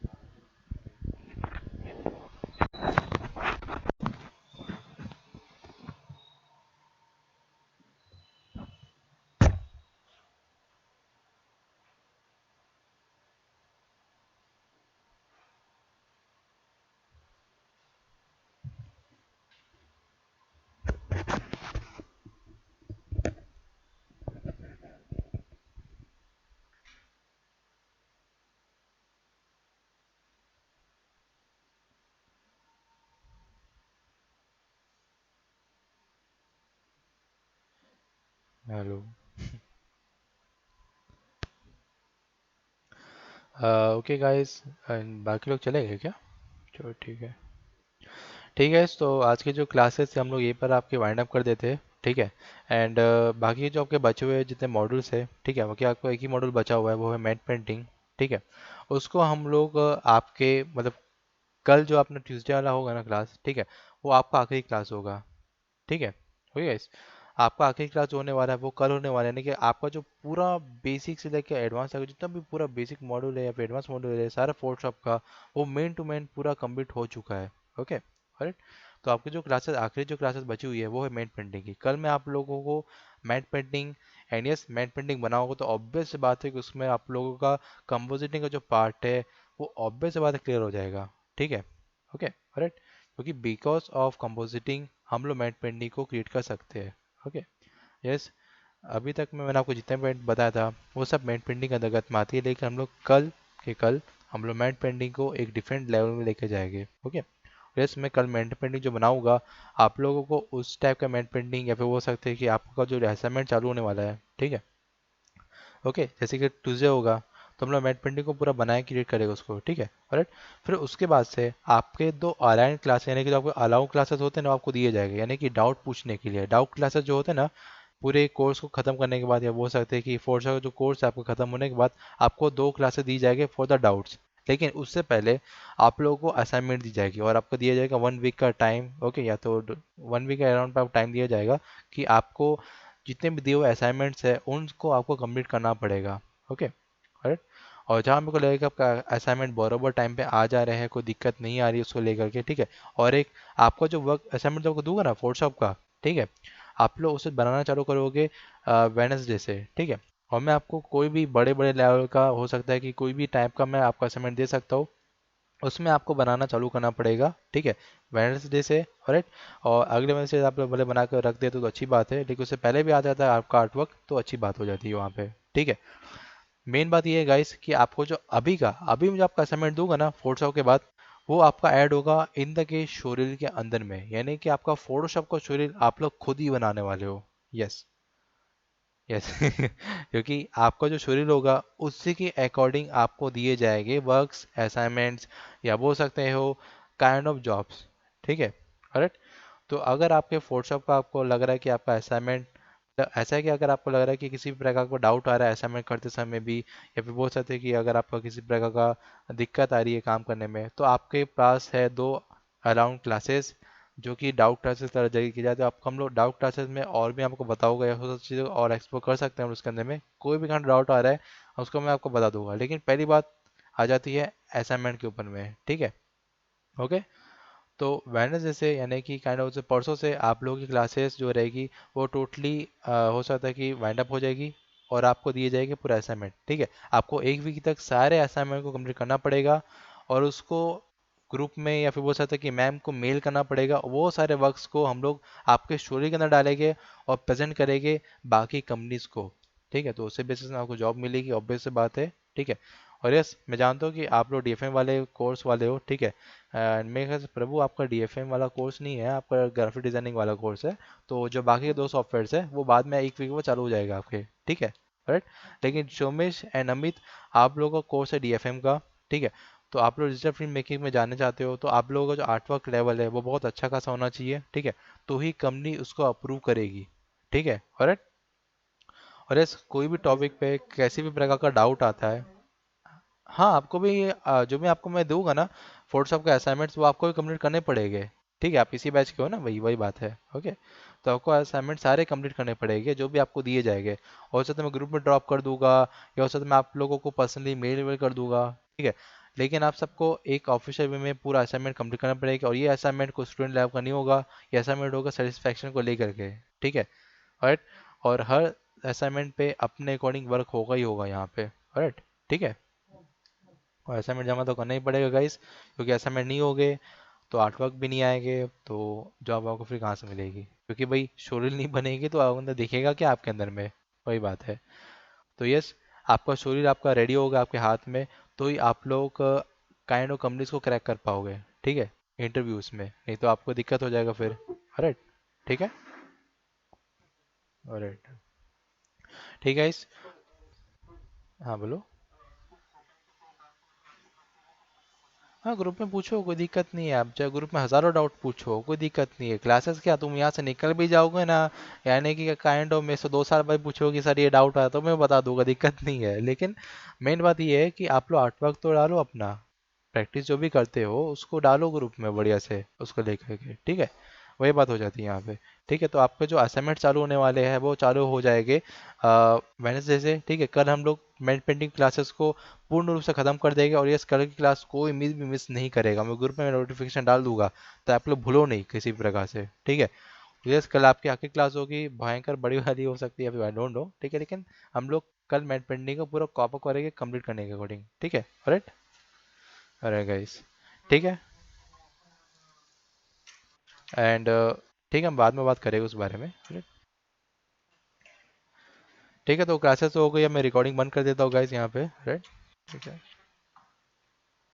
हेलो। ओके गाइस, बाकी लोग चले गए क्या? चलो ठीक है। ठीक है, तो आज के जो क्लासेस हम लोग यहीं पर आपके वाइंड अप कर देते हैं, ठीक है। एंड बाकी जो आपके बचे हुए जितने मॉड्यूल्स है, ठीक है, बाकी आपको एक ही मॉड्यूल बचा हुआ है, वो है मैट पेंटिंग, ठीक है। उसको हम लोग आपके मतलब कल जो अपना ट्यूसडे वाला होगा ना क्लास, ठीक है, वो आपका आखिरी क्लास होगा, ठीक है। हो गया इस आपका आखिरी क्लास जो होने वाला है वो कल होने वाला है, यानी कि आपका जो पूरा बेसिक से लेकर एडवांस तक जितना भी पूरा बेसिक मॉड्यूल है या फिर एडवांस मॉड्यूल है सारा फोटोशॉप का, वो मेन टू मेन पूरा कंप्लीट हो चुका है। Okay, correct. तो आपकी जो क्लासेस आखिरी जो क्लासेस बची हुई है वो है मैट पेंटिंग की। कल मैं आप लोगों को mat painting and yes mat painting बनाओगे तो ऑब्वियस सी बात है कि उसमें आप लोगों का कंपोजिटिंग का जो पार्ट है वो ऑब्वियस सी बात है क्लियर हो जाएगा, ठीक है। Okay, correct. क्योंकि बिकॉज ऑफ कंपोजिटिंग हम लोग मैट पेंटिंग को क्रिएट कर सकते हैं। Okay, yes. अभी तक मैंने आपको जितने पॉइंट बताया था वो सब मैट पेंटिंग के अंतर्गत में आती है, लेकिन हम लोग कल हम लोग मैट पेंटिंग को एक डिफरेंट लेवल में लेके जाएंगे। Okay, yes. मैं कल मैट पेंटिंग जो बनाऊंगा आप लोगों को उस टाइप का मैट पेंटिंग या फिर हो सकते हैं कि आपका जो असाइनमेंट चालू होने वाला है, ठीक है। ओके, जैसे कि ट्यूसडे होगा तो हम लोग मैट पेंटिंग को पूरा बनाए क्रिएट करेगा उसको, ठीक है। राइट। फिर उसके बाद से आपके दो अलाइन क्लास यानी कि जो आपको अलाउ क्लासेस होते हैं ना आपको दिए जाएंगे, यानी कि डाउट पूछने के लिए। डाउट क्लासेस जो होते हैं ना पूरे कोर्स को खत्म करने के बाद, या बोल सकते हैं कि फोर्स का जो कोर्स है आपको खत्म होने के बाद आपको दो क्लासेस दी जाएगी फॉर द डाउट्स। लेकिन उससे पहले आप लोगों को असाइनमेंट दी जाएगी और आपको दिया जाएगा 1 वीक का टाइम, ओके, या तो 1 वीक के अराउंड पे टाइम दिया जाएगा कि आपको जितने भी दिए हुए असाइनमेंट्स है उनको आपको कंप्लीट करना पड़ेगा, ओके। राइट। और जहाँ मेरे को लगेगा आपका असाइनमेंट बराबर टाइम पे आ जा रहे हैं, कोई दिक्कत नहीं आ रही है उसको लेकर के, ठीक है। और एक आपका जो वर्क असाइनमेंट जो आपको दूंगा ना फोटोशॉप का, ठीक है, आप लोग उसे बनाना चालू करोगे वेडनेसडे से, ठीक है। और मैं आपको कोई भी बड़े बड़े लेवल का हो सकता है कि कोई भी टाइप का मैं आपका असाइनमेंट दे सकता हूँ, उसमें आपको बनाना चालू करना पड़ेगा, ठीक है, वेडनेसडे से। राइट। और अगले वेडनेसडे आप लोग भले बना कर रख देते तो अच्छी बात है, लेकिन उससे पहले भी आ जाता है आपका आर्टवर्क तो अच्छी बात हो जाती है वहाँ पे, ठीक है। मेन बात ये है गाइस कि आपको जो अभी मुझे आपका असाइनमेंट दूंगा ना फोटोशॉप के बाद, वो आपका ऐड होगा इन द के शोरील के अंदर में, यानी कि आपका फोटोशॉप का शोरील आप लोग खुद ही बनाने वाले हो। यस। यस। क्योंकि आपका जो शेड्यूल होगा उसी के अकॉर्डिंग आपको दिए जाएंगे वर्क्स असाइनमेंट्स, या बोल सकते हो काइंड ऑफ जॉब्स, ठीक है। करेक्ट। तो अगर आपके फोटोशॉप का आपको लग रहा है कि आपका असाइनमेंट ऐसा है कि अगर आपको लग रहा है कि किसी भी प्रकार का डाउट आ रहा है असाइनमेंट करते समय भी, या फिर बोल सकते हैं कि अगर आपका किसी प्रकार का दिक्कत आ रही है काम करने में, तो आपके पास है दो अराउंड क्लासेस जो कि डाउट क्लासेस तरह जगह की जाती है। आपको हम लोग डाउट क्लासेस में और भी आपको बताओगे या सब चीज़ें और एक्सप्लोर कर सकते हैं उसके अंदर में, कोई भी kind डाउट आ रहा है उसको मैं आपको बता दूंगा। लेकिन पहली बात आ जाती है असाइनमेंट के ऊपर में, ठीक है। ओके। तो वेडनेसडे से यानी कि काइंड ऑफ से परसों से आप लोगों की क्लासेस जो रहेगी वो टोटली हो सकता है कि वाइंड अप हो जाएगी, और आपको दिए जाएंगे पूरा असाइनमेंट, ठीक है। आपको 1 वीक तक सारे असाइनमेंट को कंप्लीट करना पड़ेगा, और उसको ग्रुप में या फिर बोल सकते हैं कि मैम को मेल करना पड़ेगा। वो सारे वर्क्स को हम लोग आपके स्टोरी के अंदर डालेंगे और प्रेजेंट करेंगे बाकी कंपनीज को, ठीक है। तो उससे बेसिस में आपको जॉब मिलेगी, ऑब्वियस सी बात है, ठीक है। और यस मैं जानता हूँ कि आप लोग डीएफएम वाले कोर्स वाले हो, ठीक है। मेरे ख्याल से प्रभु आपका डीएफएम वाला कोर्स नहीं है, आपका ग्राफिक डिजाइनिंग वाला कोर्स है। तो जो बाकी के दो सॉफ्टवेयर्स है वो बाद में 1 वीक में चालू हो जाएगा आपके, ठीक है। राइट। लेकिन सोमेश एंड अमित आप लोगों का कोर्स है डीएफएम का, ठीक है। तो आप लोग डिजिटल फिल्म मेकिंग में जाने चाहते हो तो आप लोगों का जो आर्टवर्क लेवल है वो बहुत अच्छा खासा होना चाहिए, ठीक है। तो ही कंपनी उसको अप्रूव करेगी, ठीक है। करेक्ट। और यस कोई भी टॉपिक पे कैसी भी प्रकार का डाउट आता है, हाँ आपको भी जो भी आपको मैं दूंगा ना फोटोशॉप के असाइनमेंट्स वो आपको भी कंप्लीट करने पड़ेंगे, ठीक है। आप इसी बैच के हो ना, वही वही बात है, ओके। तो आपको असाइनमेंट सारे कंप्लीट करने पड़ेंगे जो भी आपको दिए जाएंगे। हो सकता है मैं ग्रुप में ड्रॉप कर दूंगा, या हो सकता है मैं आप लोगों को पर्सनली मेल वेल कर दूंगा, ठीक है। लेकिन आप सबको एक ऑफिशियल वे में पूरा असाइनमेंट कंप्लीट करना पड़ेगा, और ये असाइनमेंट को स्टूडेंट लैब का नहीं होगा, ये असाइनमेंट होगा सेटिस्फैक्शन को लेकर के, ठीक है। राइट। और हर असाइनमेंट पे अपने अकॉर्डिंग वर्क होगा ही होगा यहाँ पे, राइट, ठीक है। और असाइनमेंट जमा तो करना ही पड़ेगा गाइस, क्योंकि असाइनमेंट नहीं होगे तो आर्टवर्क भी नहीं आएंगे तो जॉब आपको फिर कहाँ से मिलेगी, क्योंकि भाई शोरील नहीं बनेगी तो आप अंदर दिखेगा क्या आपके अंदर में, वही बात है। तो यस आपका शोरील आपका रेडी होगा आपके हाथ में, तो ही आप लोग काइंड ऑफ कंपनीज को क्रैक कर पाओगे, ठीक है, इंटरव्यूज में, नहीं तो आपको दिक्कत हो जाएगा फिर। राइट। ठीक है। राइट। ठीक है इस, हाँ बोलो। हाँ ग्रुप में पूछो, कोई दिक्कत नहीं है, आप चाहे ग्रुप में हजारों डाउट पूछो, कोई दिक्कत नहीं है। क्लासेस क्या तुम यहाँ से निकल भी जाओगे ना, यानी कि काइंड ऑफ मेरे से 2 साल बाद पूछो कि सर ये डाउट आया तो मैं बता दूंगा, दिक्कत नहीं है। लेकिन मेन बात ये है कि आप लोग आर्टवर्क तो डालो अपना, प्रैक्टिस जो भी करते हो उसको डालो ग्रुप में बढ़िया से उसको लेकर के, ठीक है। वही बात हो जाती है यहाँ पे, ठीक है। तो आपके जो असाइनमेंट चालू होने वाले हैं वो चालू हो जाएंगे वेडनेसडे से, ठीक है। कल हम लोग मेट पेंटिंग क्लासेस को पूर्ण रूप से खत्म कर देंगे, और ये कल की क्लास कोई मिस नहीं करेगा, मैं ग्रुप में नोटिफिकेशन डाल दूंगा, तो आप लोग भूलो नहीं किसी भी प्रकार से, ठीक है। यस कल आपकी आखिरी क्लास होगी, भयंकर बड़ी वाली हो सकती है, अभी आई डोंट नो, ठीक है। लेकिन हम लोग कल मैट पेंटिंग को पूरा कॉपी करेंगे कंप्लीट करने के अकॉर्डिंग, ठीक है। राइट। अरे गाइस, ठीक है। एंड ठीक है हम बाद में बात करेंगे उस बारे में, right? ठीक है। तो क्लासेस हो गई, अब मैं रिकॉर्डिंग बंद कर देता हूँ गाइस यहाँ पे, राइट। ठीक है।